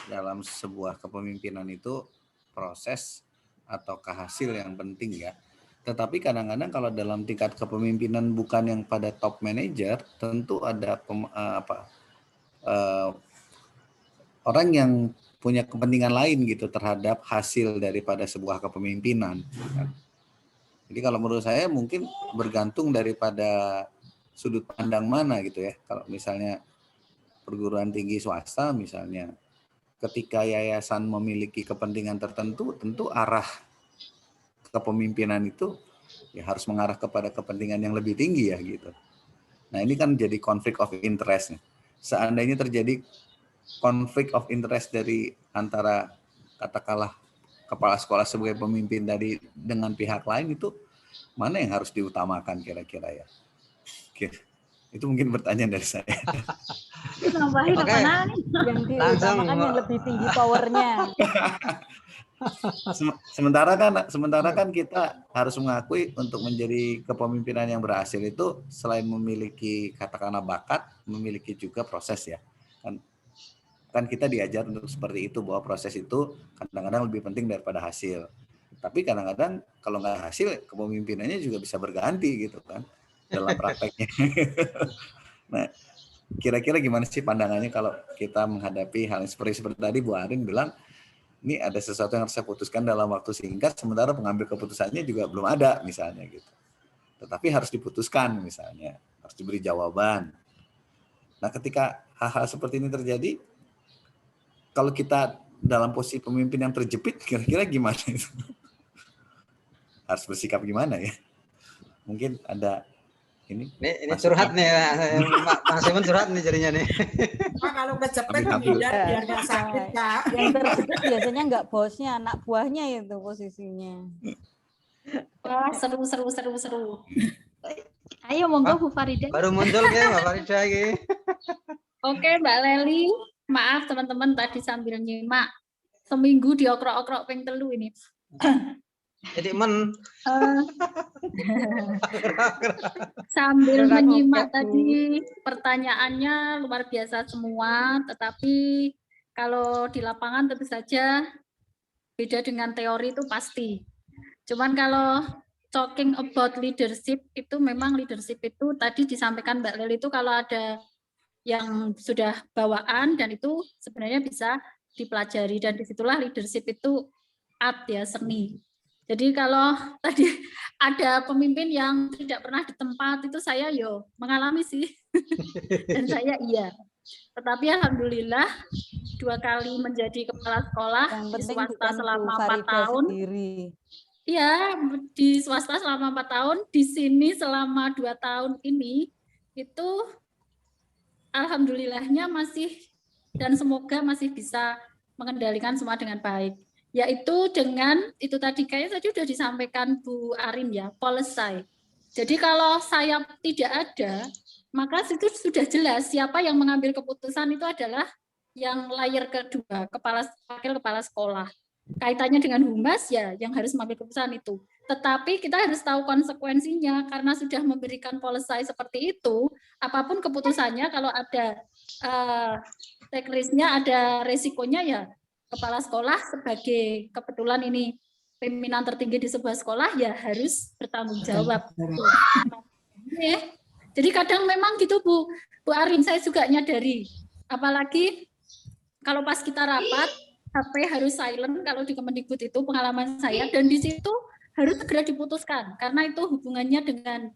dalam sebuah kepemimpinan itu proses ataukah hasil yang penting ya. Tetapi kadang-kadang kalau dalam tingkat kepemimpinan bukan yang pada top manager, tentu ada orang yang punya kepentingan lain gitu terhadap hasil daripada sebuah kepemimpinan. Jadi kalau menurut saya mungkin bergantung daripada sudut pandang mana gitu ya. Kalau misalnya perguruan tinggi swasta misalnya, ketika yayasan memiliki kepentingan tertentu, tentu arah kepemimpinan itu ya harus mengarah kepada kepentingan yang lebih tinggi ya gitu. Nah ini kan jadi konflik of interest. Seandainya terjadi konflik of interest dari antara katakanlah kepala sekolah sebagai pemimpin dari dengan pihak lain, itu mana yang harus diutamakan kira-kira ya? Oke. Itu mungkin pertanyaan dari saya. Nambahin Oke. apa nih? Yang diutamakan yang lebih tinggi powernya. Sementara kan kita harus mengakui untuk menjadi kepemimpinan yang berhasil itu selain memiliki katakanlah bakat, memiliki juga proses ya. Kan kita diajar untuk seperti itu, bahwa proses itu kadang-kadang lebih penting daripada hasil. Tapi kadang-kadang kalau nggak hasil, kepemimpinannya juga bisa berganti gitu kan dalam prakteknya. Nah, kira-kira gimana sih pandangannya kalau kita menghadapi hal yang seperti tadi Bu Arin bilang, ini ada sesuatu yang harus saya putuskan dalam waktu singkat, sementara pengambil keputusannya juga belum ada misalnya gitu. Tetapi harus diputuskan misalnya, harus diberi jawaban. Nah, ketika hal-hal seperti ini terjadi, kalau kita dalam posisi pemimpin yang terjepit, kira-kira gimana itu? Harus bersikap gimana ya? Mungkin ada ini curhat nih, Mas Simon curhat nih jadinya nih. Pak, kalau kejepit Ambil. biar nggak sakit, Kak. Yang terjepit biasanya nggak bosnya, anak buahnya itu posisinya. Wah, seru. Ayo monggo Bu Farida. Baru muncul ya Mbak Farida iki. Oke, Mbak Leli. Maaf teman-teman tadi sambil nyimak. Seminggu diokrok-okrok ping 3 ini. Jadi men Sambil Gerak menyimak oke, Bu. tadi pertanyaannya luar biasa semua, tetapi kalau di lapangan tentu saja beda dengan teori itu pasti. Cuman kalau talking about leadership itu memang leadership itu tadi disampaikan Mbak Leli itu kalau ada yang sudah bawaan dan itu sebenarnya bisa dipelajari dan disitulah leadership itu art ya, seni. Jadi kalau tadi ada pemimpin yang tidak pernah di tempat itu saya mengalami sih dan saya iya. Tetapi alhamdulillah 2 kali menjadi kepala sekolah Yang di penting swasta bukan Bu selama 4 Farida tahun. sendiri. Iya, di swasta selama 4 tahun, di sini selama 2 tahun ini itu alhamdulillahnya masih dan semoga masih bisa mengendalikan semua dengan baik. Yaitu dengan itu tadi kayaknya tadi sudah disampaikan Bu Arin ya, policy. Jadi kalau saya tidak ada, maka itu sudah jelas siapa yang mengambil keputusan itu adalah yang layer kedua, wakil kepala sekolah. Kaitannya dengan humas ya yang harus mengambil keputusan itu. Tetapi kita harus tahu konsekuensinya karena sudah memberikan policy seperti itu, apapun keputusannya kalau ada take risk-nya, ada resikonya ya kepala sekolah sebagai kebetulan ini pimpinan tertinggi di sebuah sekolah ya harus bertanggung jawab. Jadi kadang memang gitu Bu Arin, saya juga nyadari, apalagi kalau pas kita rapat HP harus silent kalau di Kemendikbud itu pengalaman saya, dan di situ harus segera diputuskan karena itu hubungannya dengan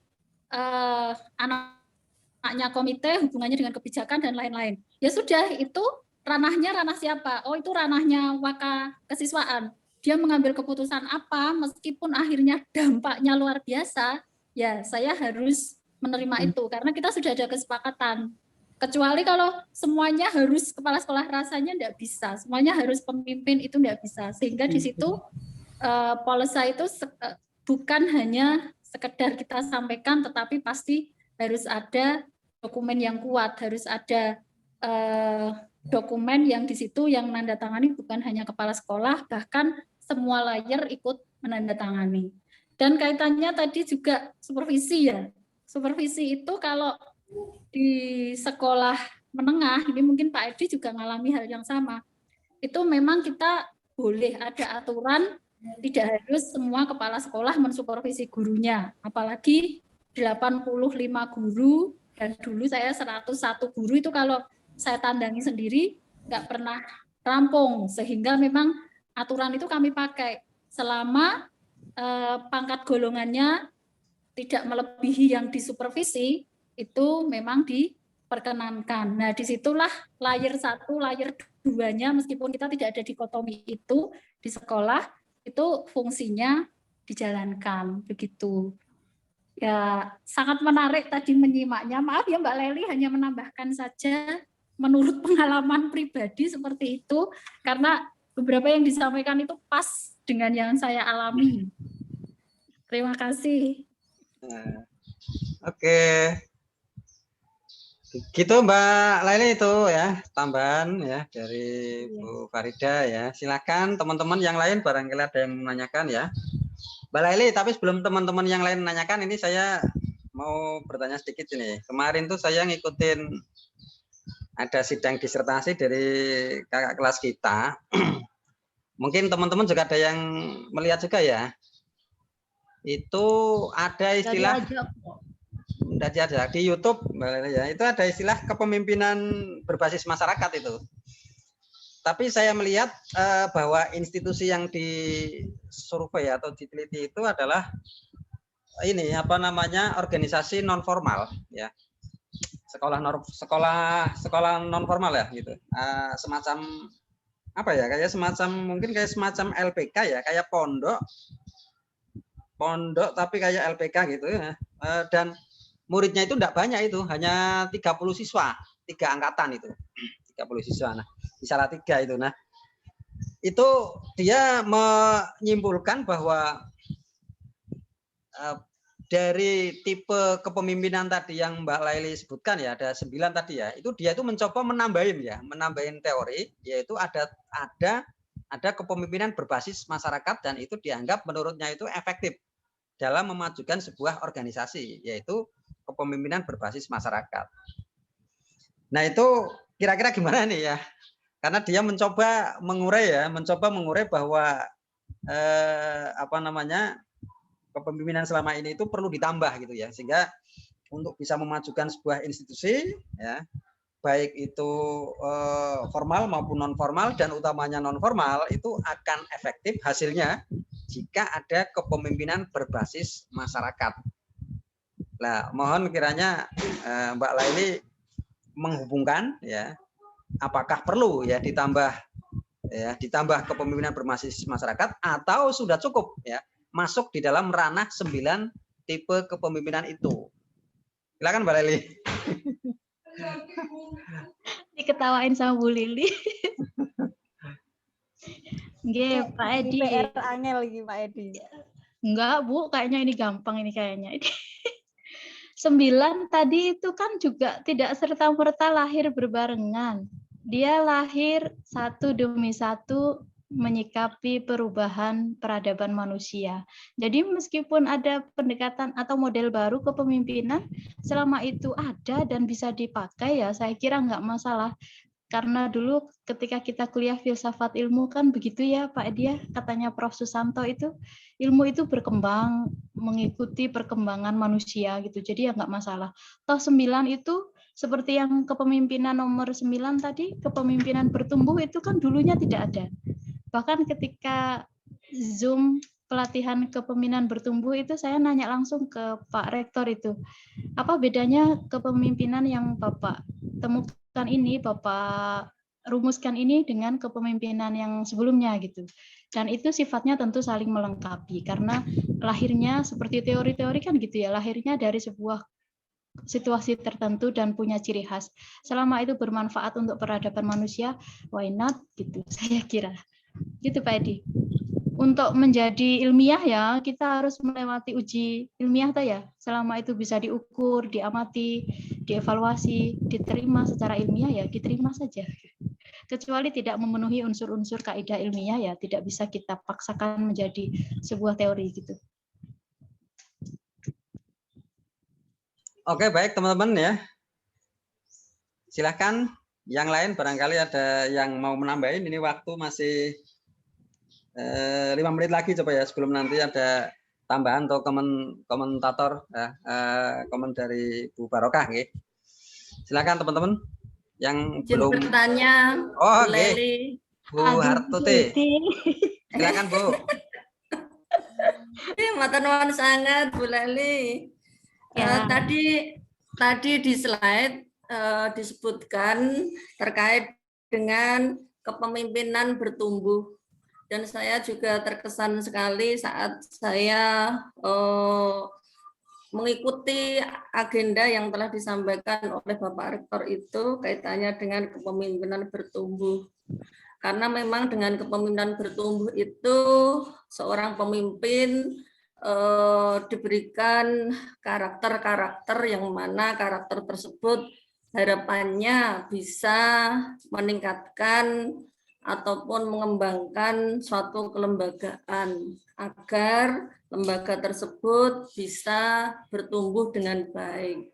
anaknya komite, hubungannya dengan kebijakan dan lain-lain. Ya sudah, itu ranah siapa? Oh, itu ranahnya Waka Kesiswaan. dia mengambil keputusan apa, meskipun akhirnya dampaknya luar biasa, ya saya harus menerima itu karena kita sudah ada kesepakatan. Kecuali kalau semuanya harus kepala sekolah, rasanya tidak bisa, semuanya harus pemimpin, itu tidak bisa. Sehingga di situ policy itu bukan hanya sekedar kita sampaikan, tetapi pasti harus ada dokumen yang kuat, harus ada dokumen yang di situ yang menandatangani bukan hanya kepala sekolah, bahkan semua layer ikut menandatangani. Dan kaitannya tadi juga supervisi ya. Supervisi itu kalau di sekolah menengah, ini mungkin Pak Edi juga mengalami hal yang sama. Itu memang kita boleh ada aturan, tidak harus semua kepala sekolah mensupervisi gurunya. Apalagi 85 guru, dan dulu saya 101 guru itu kalau saya tandangi sendiri nggak pernah rampung, sehingga memang aturan itu kami pakai selama pangkat golongannya tidak melebihi yang disupervisi, itu memang diperkenankan. Nah, disitulah layer 1, layer 2-nya, meskipun kita tidak ada dikotomi itu di sekolah, itu fungsinya dijalankan begitu. Ya, sangat menarik tadi menyimaknya. Maaf ya Mbak Leli, hanya menambahkan saja menurut pengalaman pribadi seperti itu, karena beberapa yang disampaikan itu pas dengan yang saya alami. Terima kasih. Oke. Gitu Mbak Leli itu ya, tambahan ya dari Bu Farida ya. Silakan teman-teman yang lain barangkali ada yang menanyakan ya. Mbak Leli, tapi sebelum teman-teman yang lain menanyakan, ini saya mau bertanya sedikit ini. Kemarin tuh saya ngikutin ada sidang disertasi dari kakak kelas kita. Mungkin teman-teman juga ada yang melihat juga ya. Itu ada istilah di YouTube ya, itu ada istilah kepemimpinan berbasis masyarakat itu. Tapi saya melihat bahwa institusi yang disurvei atau diteliti itu adalah ini apa namanya, organisasi non formal ya, sekolah non formal ya gitu, semacam apa ya, kayak semacam mungkin kayak semacam LPK ya, kayak pondok tapi kayak LPK gitu ya. Dan muridnya itu enggak banyak, itu hanya 30 siswa, 3 angkatan itu 30 siswa. Nah di Salatiga itu, nah itu dia menyimpulkan bahwa dari tipe kepemimpinan tadi yang Mbak Laili sebutkan ya, ada 9 tadi ya, itu dia itu mencoba menambahin teori, yaitu ada kepemimpinan berbasis masyarakat, dan itu dianggap menurutnya itu efektif dalam memajukan sebuah organisasi, yaitu kepemimpinan berbasis masyarakat. Nah itu kira-kira gimana nih ya? Karena dia mencoba mengurai bahwa apa namanya, kepemimpinan selama ini itu perlu ditambah gitu ya, sehingga untuk bisa memajukan sebuah institusi ya, baik itu formal maupun non formal, dan utamanya non formal, itu akan efektif hasilnya jika ada kepemimpinan berbasis masyarakat. Nah, mohon kiranya Mbak Laili menghubungkan ya, apakah perlu ya ditambah kepemimpinan berbasis masyarakat, atau sudah cukup ya masuk di dalam ranah 9 tipe kepemimpinan itu. Silakan Mbak Leli. Diketawain sama Bu Lili. Nggih, Pak Edi. PR angel lagi Pak Edi. Enggak, Bu, kayaknya ini gampang ini kayaknya. 9 tadi itu kan juga tidak serta-merta lahir berbarengan. Dia lahir satu demi satu menyikapi perubahan peradaban manusia. Jadi meskipun ada pendekatan atau model baru kepemimpinan, selama itu ada dan bisa dipakai ya saya kira nggak masalah. Karena dulu ketika kita kuliah filsafat ilmu kan begitu ya Pak Edia, katanya Prof. Susanto itu, ilmu itu berkembang mengikuti perkembangan manusia gitu. Jadi ya nggak masalah. Toh 9 itu seperti yang kepemimpinan nomor 9 tadi, kepemimpinan bertumbuh itu kan dulunya tidak ada. Bahkan ketika Zoom pelatihan kepemimpinan bertumbuh itu saya nanya langsung ke Pak Rektor itu, apa bedanya kepemimpinan yang Bapak temukan ini, Bapak rumuskan ini dengan kepemimpinan yang sebelumnya gitu. Dan itu sifatnya tentu saling melengkapi karena lahirnya seperti teori-teori kan gitu ya, lahirnya dari sebuah situasi tertentu dan punya ciri khas. Selama itu bermanfaat untuk peradaban manusia, why not gitu saya kira. Gitu Pak Edi. Untuk menjadi ilmiah ya, kita harus melewati uji ilmiah ya. Selama itu bisa diukur, diamati, dievaluasi, diterima secara ilmiah ya, diterima saja. Kecuali tidak memenuhi unsur-unsur kaidah ilmiah ya, tidak bisa kita paksakan menjadi sebuah teori gitu. Oke, baik teman-teman ya. Silahkan yang lain barangkali ada yang mau menambahin. Ini waktu masih 5 menit lagi coba ya sebelum nanti ada tambahan atau komentator komen dari Bu Barokah. Okay. Silakan teman-teman yang belum bertanya. Oh, Bu Leli. Bu Hartuti. Silakan Bu. Matur nuwun sangat Bu Leli. Ya. Tadi di slide disebutkan terkait dengan kepemimpinan bertumbuh. Dan saya juga terkesan sekali saat saya mengikuti agenda yang telah disampaikan oleh Bapak Rektor itu kaitannya dengan kepemimpinan bertumbuh. Karena memang dengan kepemimpinan bertumbuh itu seorang pemimpin diberikan karakter-karakter yang mana karakter tersebut harapannya bisa meningkatkan ataupun mengembangkan suatu kelembagaan agar lembaga tersebut bisa bertumbuh dengan baik.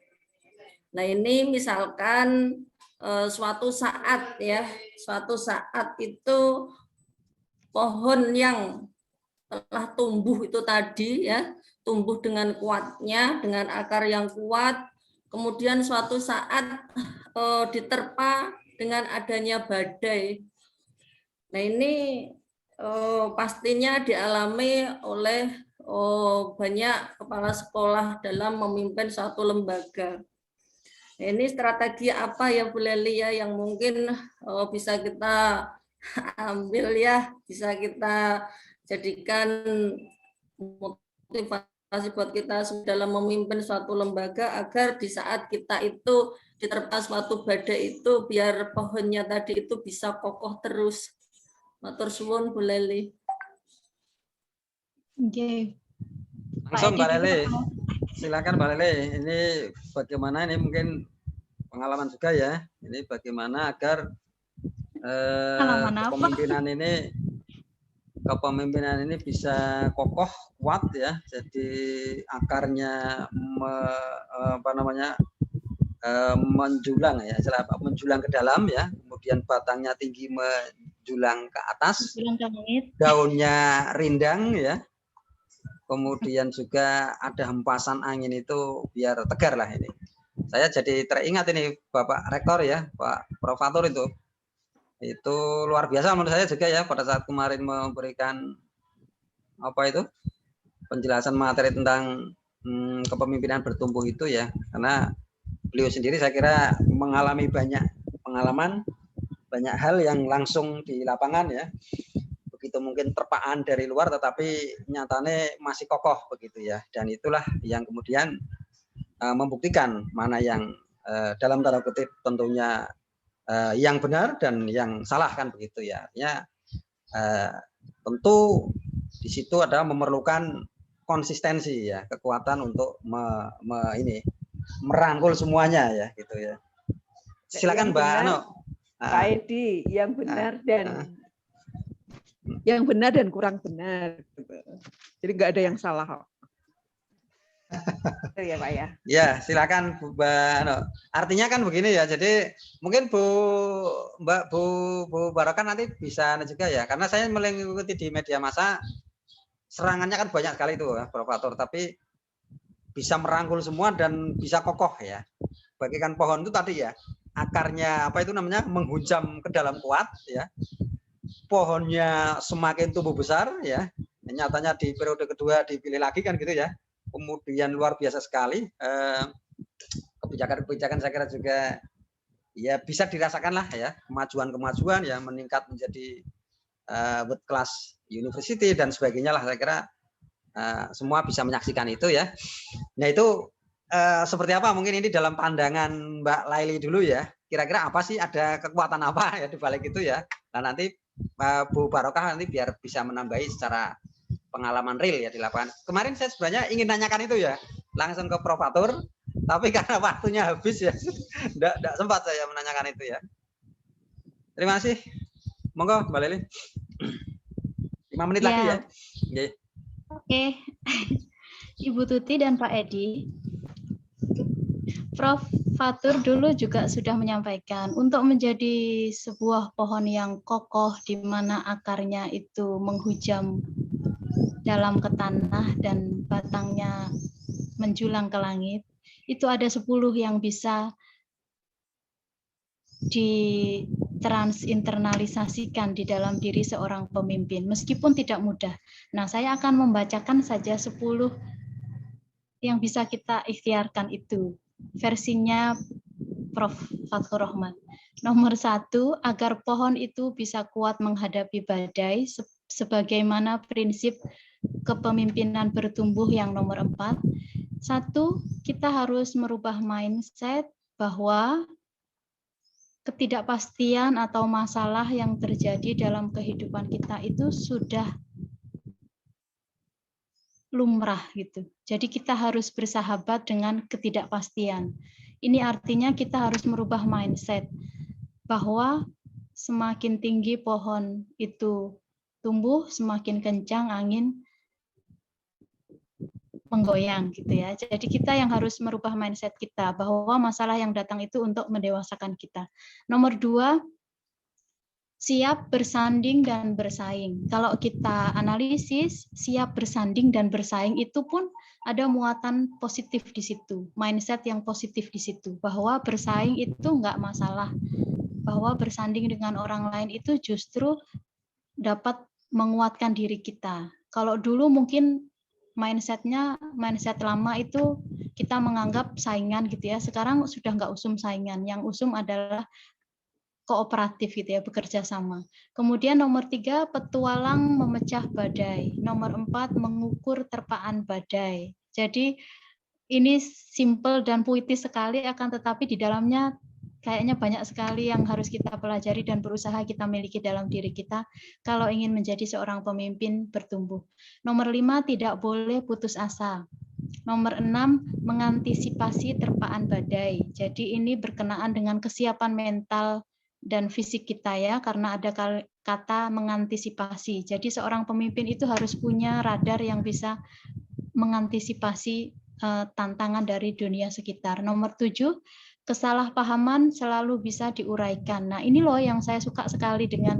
Nah ini misalkan suatu saat itu pohon yang telah tumbuh itu tadi ya, tumbuh dengan kuatnya, dengan akar yang kuat, kemudian suatu saat diterpa dengan adanya badai. Nah ini pastinya dialami oleh banyak kepala sekolah dalam memimpin suatu lembaga. Nah, ini strategi apa ya Bu Leli ya yang mungkin bisa kita ambil ya, bisa kita jadikan motivasi buat kita dalam memimpin suatu lembaga agar di saat kita itu diterpa suatu badai itu biar pohonnya tadi itu bisa kokoh terus. Matur suwun Bu Leli. Oke. Langsung Mbak Leli. Silakan Mbak Leli. Ini bagaimana ini mungkin pengalaman juga ya. Ini bagaimana agar kepemimpinan ini bisa kokoh, kuat ya. Jadi akarnya menjulang ya, menjulang ke dalam ya. Kemudian batangnya tinggi menjulang ke atas, daunnya rindang ya, kemudian juga ada hempasan angin itu biar tegar lah ini. Saya jadi teringat ini Bapak Rektor ya, Pak Profator itu luar biasa menurut saya juga ya pada saat kemarin memberikan penjelasan materi tentang kepemimpinan bertumbuh itu ya, karena beliau sendiri saya kira mengalami banyak pengalaman, banyak hal yang langsung di lapangan ya. Begitu mungkin terpaan dari luar tetapi nyatanya masih kokoh begitu ya. Dan itulah yang kemudian membuktikan mana yang dalam tanda kutip tentunya yang benar dan yang salah kan begitu ya. Artinya tentu di situ ada memerlukan konsistensi ya, kekuatan untuk merangkul semuanya ya gitu ya. Silakan Mbak Ano. Pak Edi, yang benar dan kurang benar. Jadi nggak ada yang salah. Ya Pak ya. Ya silakan Mbak Ano. Artinya kan begini ya. Jadi mungkin Bu Barokah nanti bisa juga ya. Karena saya mengikuti di media massa serangannya kan banyak sekali itu Profator. Tapi bisa merangkul semua dan bisa kokoh ya. Bagikan pohon itu tadi ya. Akarnya menghunjam ke dalam kuat ya, pohonnya semakin tumbuh besar ya, nyatanya di periode kedua dipilih lagi kan gitu ya, kemudian luar biasa sekali kebijakan-kebijakan saya kira juga ya bisa dirasakan lah ya kemajuan-kemajuan ya meningkat menjadi world class university dan sebagainya lah, saya kira semua bisa menyaksikan itu ya. Nah itu seperti apa mungkin ini dalam pandangan Mbak Laili dulu ya, kira-kira apa sih, ada kekuatan apa ya di balik itu ya. Nah nanti Bu Barokah nanti biar bisa menambahi secara pengalaman real ya di lapangan. Kemarin saya sebenarnya ingin nanyakan itu ya langsung ke Prof. Fatur, tapi karena waktunya habis ya enggak sempat saya menanyakan itu ya. Terima kasih. Monggo Mbak Laili. 5 menit lagi ya. Okay. Oke. Ibu Tuti dan Pak Edi. Prof. Fatur dulu juga sudah menyampaikan untuk menjadi sebuah pohon yang kokoh di mana akarnya itu menghujam dalam ke tanah dan batangnya menjulang ke langit, itu ada 10 yang bisa ditransinteralisasikan di dalam diri seorang pemimpin, meskipun tidak mudah. Nah, saya akan membacakan saja 10 yang bisa kita ikhtiarkan itu. Versinya Prof. Fathur Rahman. Nomor 1, agar pohon itu bisa kuat menghadapi badai, sebagaimana prinsip kepemimpinan bertumbuh yang nomor 4. 1, kita harus merubah mindset bahwa ketidakpastian atau masalah yang terjadi dalam kehidupan kita itu sudah lumrah gitu. Jadi kita harus bersahabat dengan ketidakpastian. Ini artinya kita harus merubah mindset bahwa semakin tinggi pohon itu tumbuh, semakin kencang angin menggoyang gitu ya. Jadi kita yang harus merubah mindset kita bahwa masalah yang datang itu untuk mendewasakan kita. Nomor 2, siap bersanding dan bersaing. Kalau kita analisis, siap bersanding dan bersaing itu pun ada muatan positif di situ, mindset yang positif di situ, bahwa bersaing itu enggak masalah, bahwa bersanding dengan orang lain itu justru dapat menguatkan diri kita. Kalau dulu mungkin mindset lama itu kita menganggap saingan gitu ya, sekarang sudah enggak usum saingan, yang usum adalah kooperatif gitu ya, bekerja sama. Kemudian nomor 3, petualang memecah badai. Nomor 4, mengukur terpaan badai. Jadi ini simple dan puitis sekali, akan tetapi di dalamnya kayaknya banyak sekali yang harus kita pelajari dan berusaha kita miliki dalam diri kita kalau ingin menjadi seorang pemimpin bertumbuh. Nomor 5, tidak boleh putus asa. Nomor 6, mengantisipasi terpaan badai. Jadi ini berkenaan dengan kesiapan mental dan fisik kita ya, karena ada kata mengantisipasi. Jadi seorang pemimpin itu harus punya radar yang bisa mengantisipasi tantangan dari dunia sekitar. Nomor 7, kesalahpahaman selalu bisa diuraikan. Nah, ini loh yang saya suka sekali dengan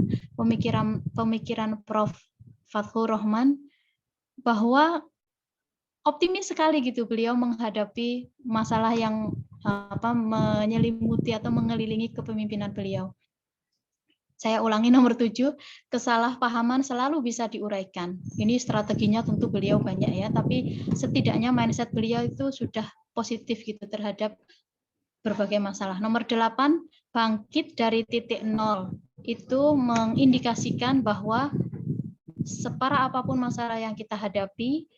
pemikiran Prof. Fathur Rahman, bahwa optimis sekali gitu beliau menghadapi masalah yang menyelimuti atau mengelilingi kepemimpinan beliau. Saya ulangi nomor 7, kesalahpahaman selalu bisa diuraikan. Ini strateginya tentu beliau banyak ya, tapi setidaknya mindset beliau itu sudah positif gitu terhadap berbagai masalah. Nomor 8, bangkit dari titik nol. Itu mengindikasikan bahwa separah apapun masalah yang kita hadapi,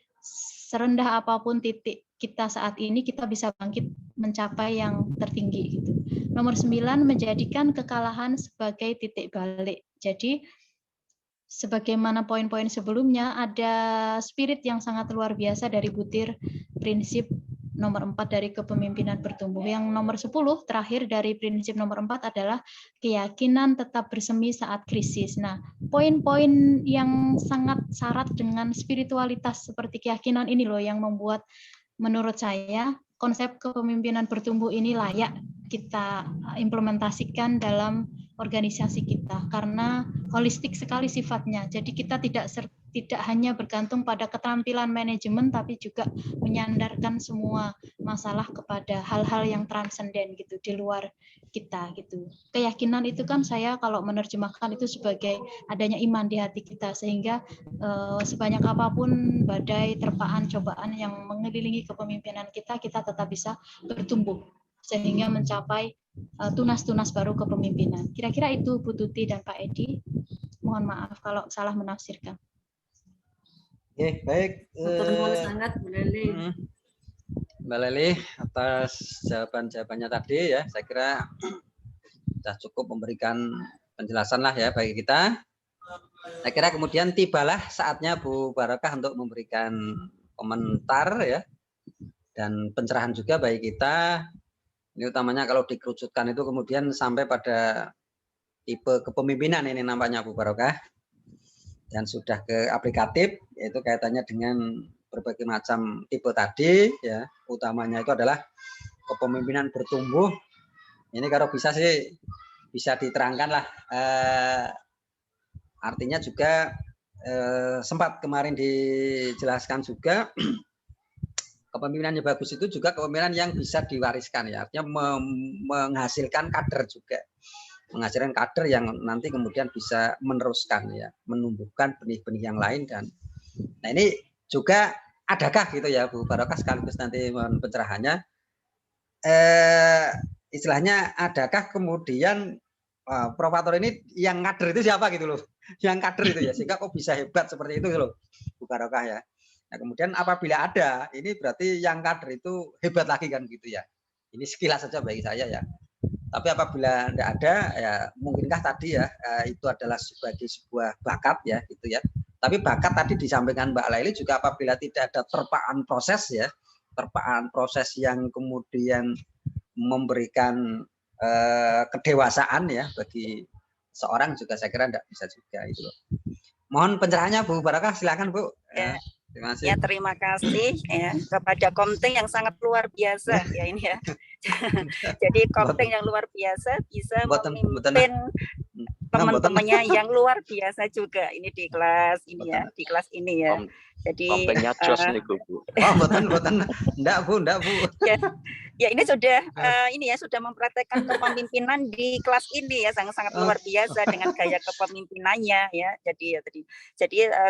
serendah apapun titik kita saat ini, kita bisa bangkit mencapai yang tertinggi gitu. Nomor 9, menjadikan kekalahan sebagai titik balik. Jadi sebagaimana poin-poin sebelumnya, ada spirit yang sangat luar biasa dari butir prinsip nomor 4 dari kepemimpinan bertumbuh. Yang nomor 10 terakhir dari prinsip nomor 4 adalah keyakinan tetap bersemi saat krisis. Nah, poin-poin yang sangat syarat dengan spiritualitas seperti keyakinan ini loh yang membuat menurut saya konsep kepemimpinan bertumbuh ini layak kita implementasikan dalam organisasi kita karena holistik sekali sifatnya. Jadi kita tidak hanya bergantung pada keterampilan manajemen, tapi juga menyandarkan semua masalah kepada hal-hal yang transenden gitu di luar kita gitu. Keyakinan itu kan saya kalau menerjemahkan itu sebagai adanya iman di hati kita, sehingga sebanyak apapun badai, terpaan, cobaan yang mengelilingi kepemimpinan kita, kita tetap bisa bertumbuh. sehingga mencapai tunas-tunas baru kepemimpinan. Kira-kira itu Bu Tuti dan Pak Edi. Mohon maaf kalau salah menafsirkan. Oke, baik. Matur nuwun sangat Bu Leli. Mbak Leli atas jawaban-jawabannya tadi ya, saya kira sudah cukup memberikan penjelasan lah ya bagi kita. Saya kira kemudian tibalah saatnya Bu Barokah untuk memberikan komentar ya dan pencerahan juga bagi kita. Ini utamanya kalau dikerucutkan itu kemudian sampai pada tipe kepemimpinan ini nampaknya Bu Barokah, dan sudah ke aplikatif, yaitu kaitannya dengan berbagai macam tipe tadi ya, utamanya itu adalah kepemimpinan bertumbuh. Ini kalau bisa sih bisa diterangkan lah, artinya juga sempat kemarin dijelaskan juga kepemimpinan yang bagus itu juga kepemimpinan yang bisa diwariskan ya, artinya menghasilkan kader juga, menghasilkan kader yang nanti kemudian bisa meneruskan ya, menumbuhkan benih-benih yang lain. Dan nah ini juga adakah gitu ya Bu Barokah, sekaligus nanti mohon pencerahannya, istilahnya adakah kemudian provator ini yang kader itu siapa gitu loh, yang kader itu ya, sehingga kok bisa hebat seperti itu loh Bu Barokah ya. Nah kemudian apabila ada, ini berarti yang kader itu hebat lagi kan gitu ya. Ini sekilas saja bagi saya ya. Tapi apabila tidak ada, ya mungkinkah tadi ya itu adalah sebagai sebuah bakat ya gitu ya. Tapi bakat tadi disampaikan Mbak Laili juga apabila tidak ada terpaan proses ya, terpaan proses yang kemudian memberikan kedewasaan ya bagi seorang juga saya kira tidak bisa juga itu loh. Mohon pencerahannya Bu Barokah, silakan Bu. Terima kasih. Ya, terima kasih ya kepada Komting yang sangat luar biasa ya ini ya. Jadi Komting yang luar biasa bisa memimpin teman-temannya yang luar biasa juga ini di kelas ini ya, di kelas ini ya. Jadi Komtingnya jos nih Bu. Oh, boten. Enggak Bu. Ya ini sudah ini ya sudah mempraktekkan kepemimpinan di kelas ini ya, sangat luar biasa dengan gaya kepemimpinannya ya. Jadi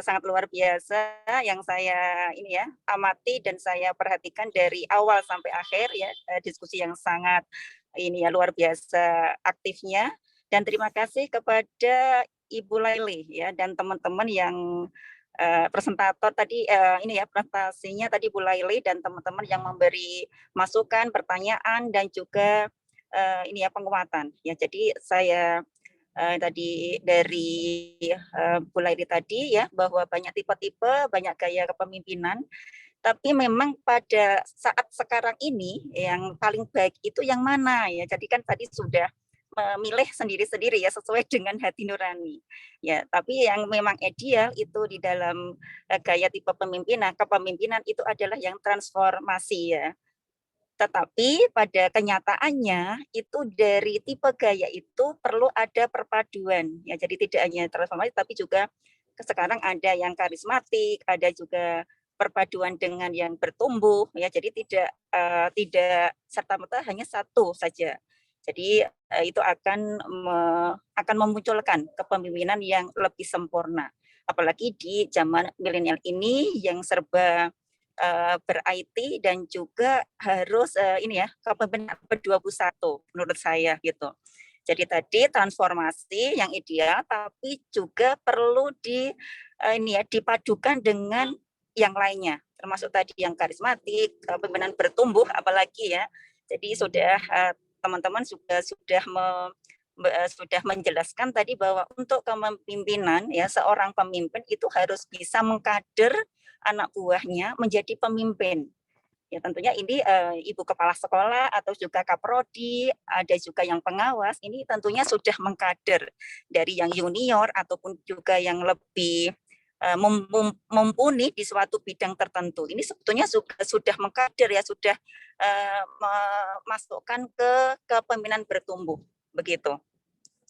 sangat luar biasa yang saya ini ya amati dan saya perhatikan dari awal sampai akhir ya, diskusi yang sangat ini ya luar biasa aktifnya. Dan terima kasih kepada Ibu Laili ya dan teman-teman yang presentator tadi ini ya presentasinya tadi Bu Laili dan teman-teman yang memberi masukan, pertanyaan dan juga ini ya penguatan ya. Jadi saya tadi dari Bu Laili tadi ya bahwa banyak tipe-tipe, banyak gaya kepemimpinan, tapi memang pada saat sekarang ini yang paling baik itu yang mana ya. Jadi kan tadi sudah memilih sendiri-sendiri ya sesuai dengan hati nurani ya, tapi yang memang ideal itu di dalam gaya tipe kepemimpinan itu adalah yang transformasi ya. Tetapi pada kenyataannya itu dari tipe gaya itu perlu ada perpaduan ya, jadi tidak hanya transformasi tapi juga sekarang ada yang karismatik, ada juga perpaduan dengan yang bertumbuh ya, jadi tidak serta-merta hanya satu saja. Jadi itu akan memunculkan kepemimpinan yang lebih sempurna. Apalagi di zaman milenial ini yang serba ber-IT dan juga harus ini ya kepemimpinan ber-21 menurut saya gitu. Jadi tadi transformasi yang ideal tapi juga perlu dipadukan dengan yang lainnya, termasuk tadi yang karismatik, kepemimpinan bertumbuh apalagi ya. Jadi sudah teman-teman sudah menjelaskan tadi bahwa untuk kepemimpinan ya seorang pemimpin itu harus bisa mengkader anak buahnya menjadi pemimpin. Ya tentunya ini ibu kepala sekolah atau juga kaprodi, ada juga yang pengawas, ini tentunya sudah mengkader dari yang junior ataupun juga yang lebih mumpuni di suatu bidang tertentu. Ini sebetulnya sudah mengkader ya, sudah memasukkan ke kepemimpinan bertumbuh begitu.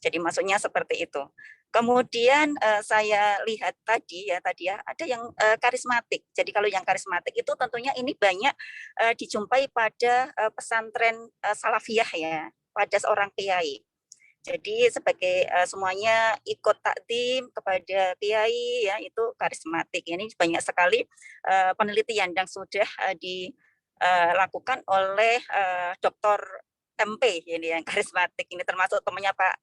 Jadi maksudnya seperti itu. Kemudian saya lihat tadi ya ada yang karismatik. Jadi kalau yang karismatik itu tentunya ini banyak dijumpai pada pesantren salafiyah ya, pada seorang kiai. Jadi sebagai semuanya ikut takdim kepada kiai ya, itu karismatik. Ini banyak sekali penelitian yang sudah dilakukan oleh Dr. MP ini yang karismatik ini, termasuk temannya Pak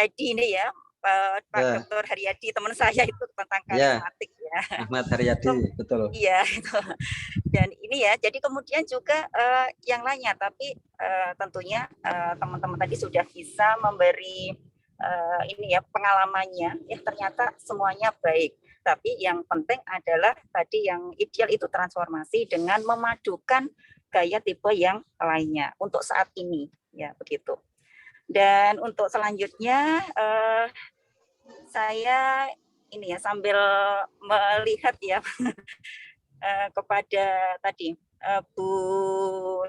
Edi ini ya, Pak Dr. Haryadi, teman saya itu tentang karismatik ya. Ahmad Haryadi, betul. Iya itu. Dan ini ya, jadi kemudian juga yang lainnya, tapi tentunya teman-teman tadi sudah bisa memberi ini ya pengalamannya, ya ternyata semuanya baik. Tapi yang penting adalah tadi yang ideal itu transformasi dengan memadukan gaya tipe yang lainnya untuk saat ini, ya begitu. Dan untuk selanjutnya saya ini ya sambil melihat ya kepada tadi Bu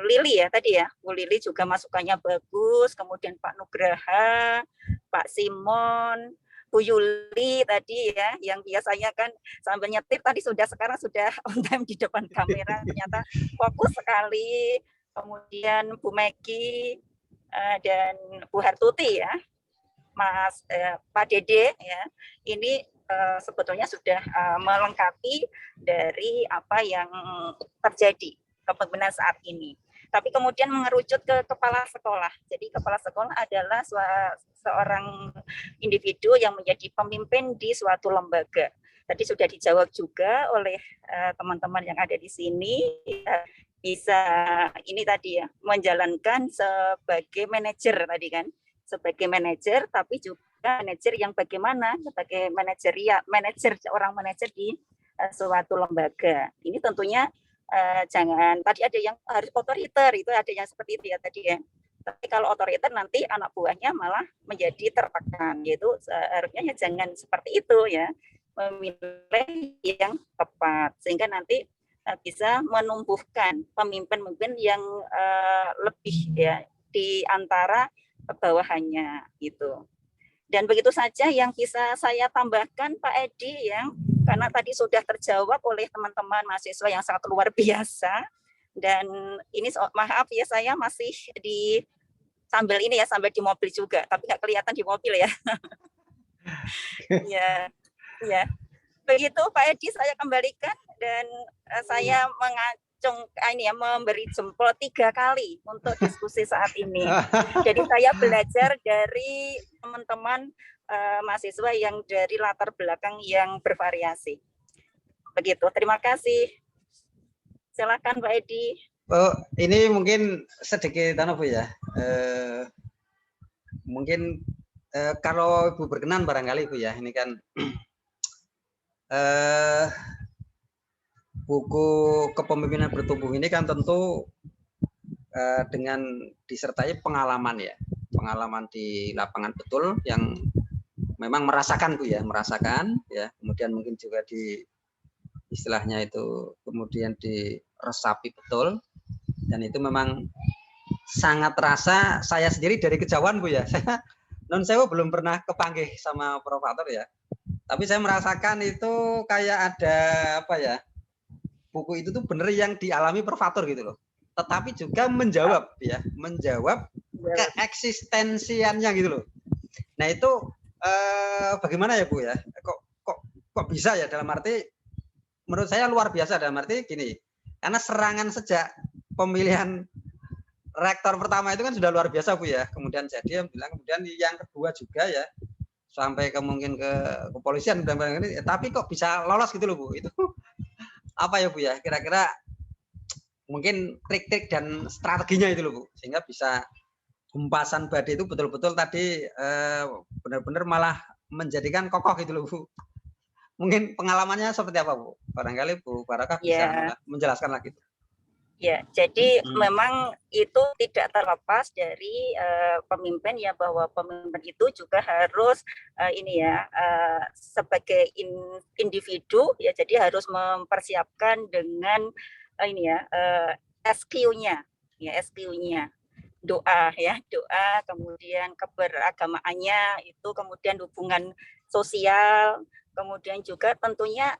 Lili ya tadi ya, Bu Lili juga masukannya bagus, kemudian Pak Nugraha, Pak Simon, Bu Yuli tadi ya, yang biasanya kan sambil nyetir tadi sekarang sudah on time di depan kamera, ternyata fokus sekali. Kemudian Bu Megi dan Bu Hartuti ya, Mas Pak Dede ya, ini sebetulnya sudah melengkapi dari apa yang terjadi kepemimpinan saat ini. Tapi kemudian mengerucut ke kepala sekolah. Jadi kepala sekolah adalah seorang individu yang menjadi pemimpin di suatu lembaga. Tadi sudah dijawab juga oleh teman-teman yang ada di sini. Bisa ini tadi ya, menjalankan sebagai manajer tadi kan. Sebagai manajer, tapi juga manajer yang bagaimana sebagai manajer seorang manajer di suatu lembaga. Ini tentunya jangan tadi ada yang harus otoriter, itu ada yang seperti itu ya tadi ya. Tapi kalau otoriter nanti anak buahnya malah menjadi tertekan, yaitu seharusnya ya jangan seperti itu ya, memilih yang tepat sehingga nanti bisa menumbuhkan pemimpin-pemimpin yang lebih ya di antara bawahannya gitu. Dan begitu saja yang bisa saya tambahkan Pak Edi yang karena tadi sudah terjawab oleh teman-teman mahasiswa yang sangat luar biasa. Dan ini maaf ya saya masih sambil di mobil juga, tapi nggak kelihatan di mobil ya. ya. Begitu Pak Edi saya kembalikan dan saya memberi jempol 3 kali untuk diskusi saat ini. Jadi saya belajar dari teman-teman mahasiswa yang dari latar belakang yang bervariasi. Begitu, terima kasih. Silakan Pak Edi. Oh, ini mungkin sedikit Bu ya. Mungkin kalau Ibu berkenan barangkali Bu ya, ini kan buku Kepemimpinan Bertumbuh ini kan tentu dengan disertai pengalaman ya, pengalaman di lapangan betul yang memang merasakan Bu ya, kemudian mungkin juga di istilahnya itu kemudian diresapi betul, dan itu memang sangat terasa. Saya sendiri dari kejauhan Bu ya, saya non sewu belum pernah kepanggih sama Prof. ya, tapi saya merasakan itu kayak ada apa ya, buku itu tuh bener yang dialami Prof. gitu loh, tetapi juga menjawab keeksistensiannya gitu loh. Nah itu bagaimana ya Bu ya, kok bisa ya, dalam arti menurut saya luar biasa, dalam arti gini, karena serangan sejak pemilihan rektor pertama itu kan sudah luar biasa Bu ya, kemudian jadi bilang, kemudian yang kedua juga ya sampai mungkin ke kepolisian dan ini, tapi kok bisa lolos gitu loh Bu, itu apa ya Bu ya, kira-kira mungkin trik-trik dan strateginya itu loh Bu, sehingga bisa hempasan badai itu betul-betul tadi benar-benar malah menjadikan kokoh gitu loh Bu. Mungkin pengalamannya seperti apa Bu? Barangkali Bu Barakah bisa menjelaskan lagi. Ya, jadi memang itu tidak terlepas dari pemimpin ya, bahwa pemimpin itu juga harus sebagai individu ya, jadi harus mempersiapkan dengan SQ-nya, doa, kemudian keberagamaannya itu, kemudian hubungan sosial, kemudian juga tentunya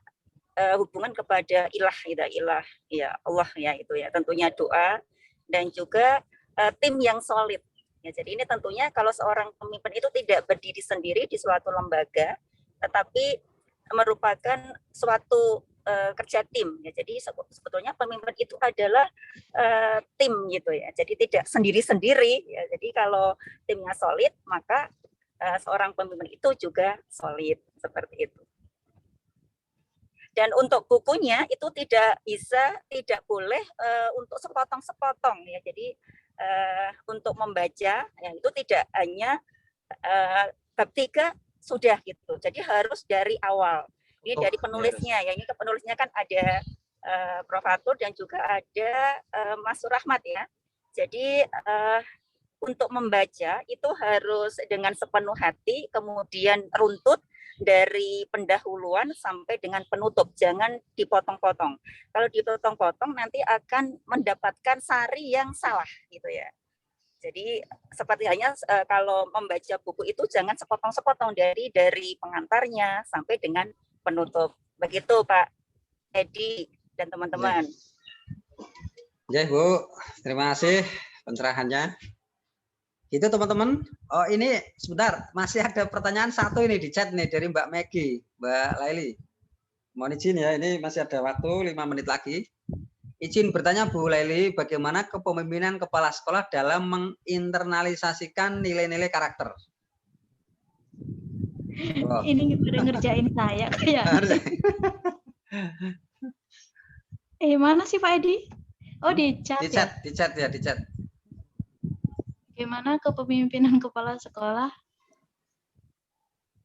hubungan kepada ilah ya Allah ya, itu ya tentunya doa, dan juga tim yang solid ya. Jadi ini tentunya kalau seorang pemimpin itu tidak berdiri sendiri di suatu lembaga, tetapi merupakan suatu kerja tim ya. Jadi sebetulnya pemimpin itu adalah tim gitu ya. Jadi tidak sendiri-sendiri ya. Jadi kalau timnya solid maka seorang pemimpin itu juga solid seperti itu. Dan untuk bukunya itu tidak boleh untuk sepotong-sepotong ya. Jadi untuk membaca yang itu tidak hanya bab 3 sudah gitu. Jadi harus dari awal. Ini dari penulisnya ya. Ini ke penulisnya kan ada Prof. Arthur dan juga ada Mas Surahmat ya. Jadi untuk membaca itu harus dengan sepenuh hati, kemudian runtut dari pendahuluan sampai dengan penutup, jangan dipotong-potong. Kalau dipotong-potong nanti akan mendapatkan sari yang salah gitu ya. Jadi seperti halnya kalau membaca buku itu jangan sepotong-sepotong dari pengantarnya sampai dengan penutup. Begitu Pak Edi dan teman-teman. Ya Bu, terima kasih pencerahannya. Itu teman-teman. Oh ini sebentar, masih ada pertanyaan satu ini di chat nih dari Mbak Megi, Mbak Laili. Mohon izin ya, ini masih ada waktu 5 menit lagi. Izin bertanya Bu Laili, bagaimana kepemimpinan kepala sekolah dalam menginternalisasikan nilai-nilai karakter? Oh. Ini udah ngerjain saya kayak. Mana sih Pak Edi? Oh di chat. Di chat. Bagaimana kepemimpinan kepala sekolah?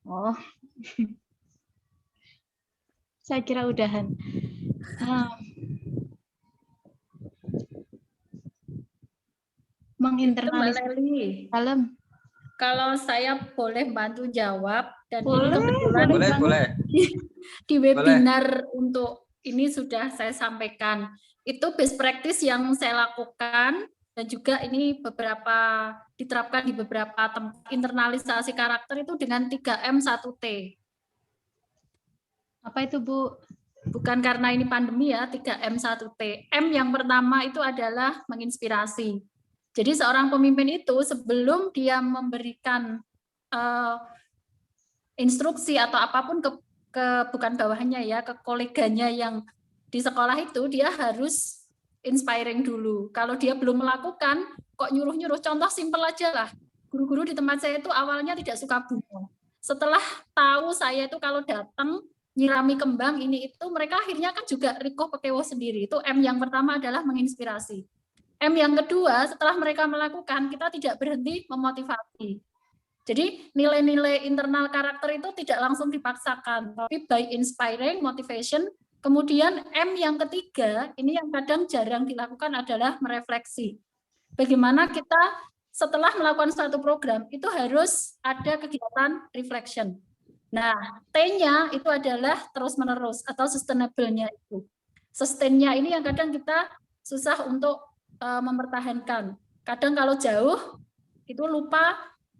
Oh, saya kira udahan. Menginternalisasi dalam. Kalau saya boleh bantu jawab dan boleh, ini kebetulan boleh. Di webinar untuk ini sudah saya sampaikan. Itu best practice yang saya lakukan dan juga ini beberapa diterapkan di beberapa tempat. Internalisasi karakter itu dengan 3M 1T. Apa itu Bu? Bukan karena ini pandemi ya, 3M 1T. M yang pertama itu adalah menginspirasi. Jadi seorang pemimpin itu sebelum dia memberikan instruksi atau apapun ke bukan bawahannya ya, ke koleganya yang di sekolah itu, dia harus inspiring dulu. Kalau dia belum melakukan, kok nyuruh-nyuruh. Contoh simpel aja lah. Guru-guru di tempat saya itu awalnya tidak suka bunga. Setelah tahu saya itu kalau datang nyirami kembang ini itu, mereka akhirnya kan juga rikoh pekewo sendiri. Itu M yang pertama adalah menginspirasi. M yang kedua, setelah mereka melakukan, kita tidak berhenti memotivasi. Jadi nilai-nilai internal karakter itu tidak langsung dipaksakan, tapi by inspiring, motivation. Kemudian M yang ketiga, ini yang kadang jarang dilakukan adalah merefleksi. Bagaimana kita setelah melakukan suatu program, itu harus ada kegiatan reflection. Nah, T-nya itu adalah terus-menerus atau sustainable-nya itu. Sustain-nya ini yang kadang kita susah untuk mempertahankan. Kadang kalau jauh itu lupa,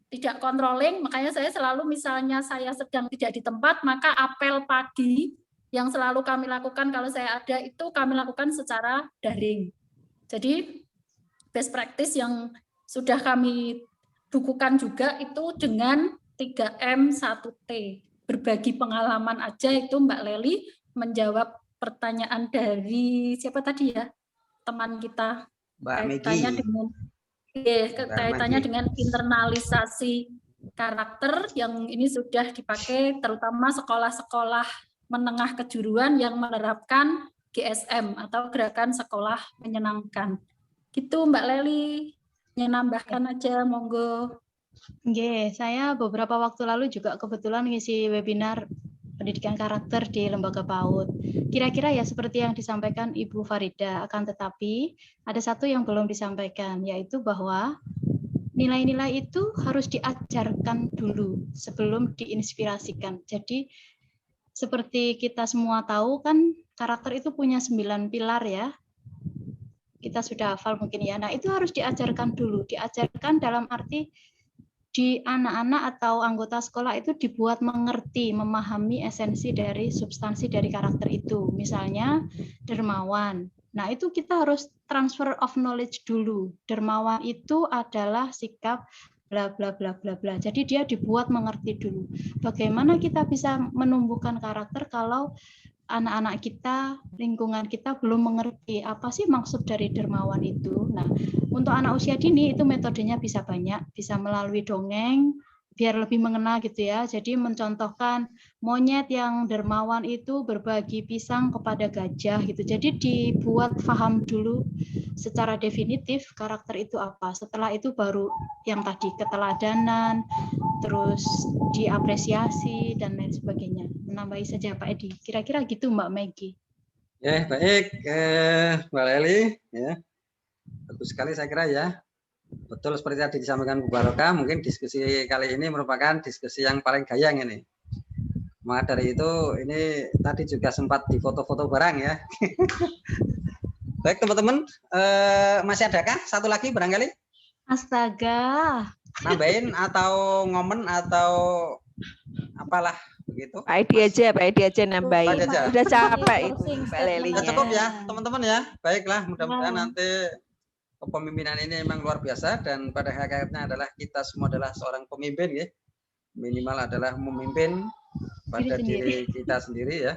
tidak controlling, makanya saya selalu misalnya saya sedang tidak di tempat, maka apel pagi yang selalu kami lakukan kalau saya ada itu kami lakukan secara daring. Jadi best practice yang sudah kami bukukan juga itu dengan 3M 1T. Berbagi pengalaman aja itu Mbak Leli menjawab pertanyaan dari siapa tadi ya? Teman kita. Mbak Megi. Kaitannya dengan internalisasi karakter yang ini sudah dipakai terutama sekolah-sekolah menengah kejuruan yang menerapkan GSM atau Gerakan Sekolah Menyenangkan. Gitu Mbak Leli, menambahkan aja monggo. Saya beberapa waktu lalu juga kebetulan ngisi webinar pendidikan karakter di lembaga PAUD. Kira-kira ya seperti yang disampaikan Ibu Farida, akan tetapi ada satu yang belum disampaikan, yaitu bahwa nilai-nilai itu harus diajarkan dulu sebelum diinspirasikan. Jadi seperti kita semua tahu kan karakter itu punya 9 pilar ya. Kita sudah hafal mungkin ya. Nah itu harus diajarkan dulu. Diajarkan dalam arti di anak-anak atau anggota sekolah itu dibuat mengerti, memahami esensi dari substansi dari karakter itu. Misalnya dermawan. Nah, itu kita harus transfer of knowledge dulu. Dermawan itu adalah sikap bla bla bla bla bla. Jadi dia dibuat mengerti dulu. Bagaimana kita bisa menumbuhkan karakter kalau anak-anak kita, lingkungan kita belum mengerti apa sih maksud dari dermawan itu. Nah, untuk anak usia dini itu metodenya bisa banyak, bisa melalui dongeng, biar lebih mengenal gitu ya. Jadi mencontohkan monyet yang dermawan itu berbagi pisang kepada gajah gitu. Jadi dibuat paham dulu secara definitif karakter itu apa. Setelah itu baru yang tadi keteladanan, terus diapresiasi dan lain sebagainya. Menambahi saja Pak Edi. Kira-kira gitu Mbak Maggie. Ya, baik Mbak Leli ya. Bagus sekali saya kira ya. Betul seperti tadi disampaikan Bu Barokah, mungkin diskusi kali ini merupakan diskusi yang paling gayang ini. Maka dari itu ini tadi juga sempat difoto-foto barang ya. Baik teman-teman, masih adakah satu lagi barangkali? Astaga. Nambahin atau ngomen atau apalah begitu? Pak Edi aja nambahin. Udah capek itu Mbak Leli. Cukup ya teman-teman ya. Baiklah, mudah-mudahan nanti kepemimpinan ini memang luar biasa dan pada hakikatnya adalah kita semua adalah seorang pemimpin ya. Minimal adalah memimpin pada diri kita sendiri ya.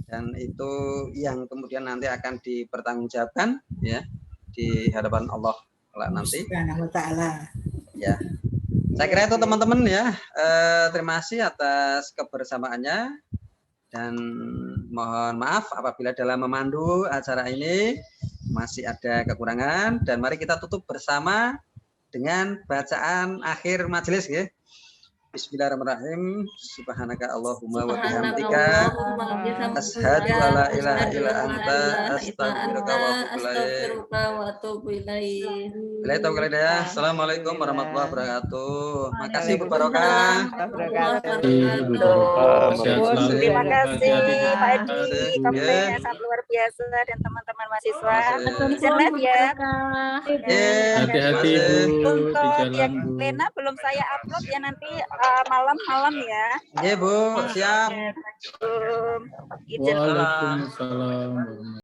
Dan itu yang kemudian nanti akan dipertanggungjawabkan ya di hadapan Allah nanti. Ya. Saya kira itu teman-teman ya. Terima kasih atas kebersamaannya dan mohon maaf apabila dalam memandu acara ini masih ada kekurangan dan mari kita tutup bersama dengan bacaan akhir majelis ya. Bismillahirrahmanirrahim. Subhanaka Allahumma wa bihamdika asyhadu alla ilaha illa anta astaghfiruka wa atubu ilaik. Assalamualaikum warahmatullahi wabarakatuh. Makasih Bu Barokah. Terima kasih Pak Edi, kampanye sangat luar biasa dan teman-teman mahasiswa. Jelas ya. Hati-hati Bu di jalan Bu. Lena belum saya upload ya nanti malam-malam ya. Iya Bu, siap. Waalaikumsalam.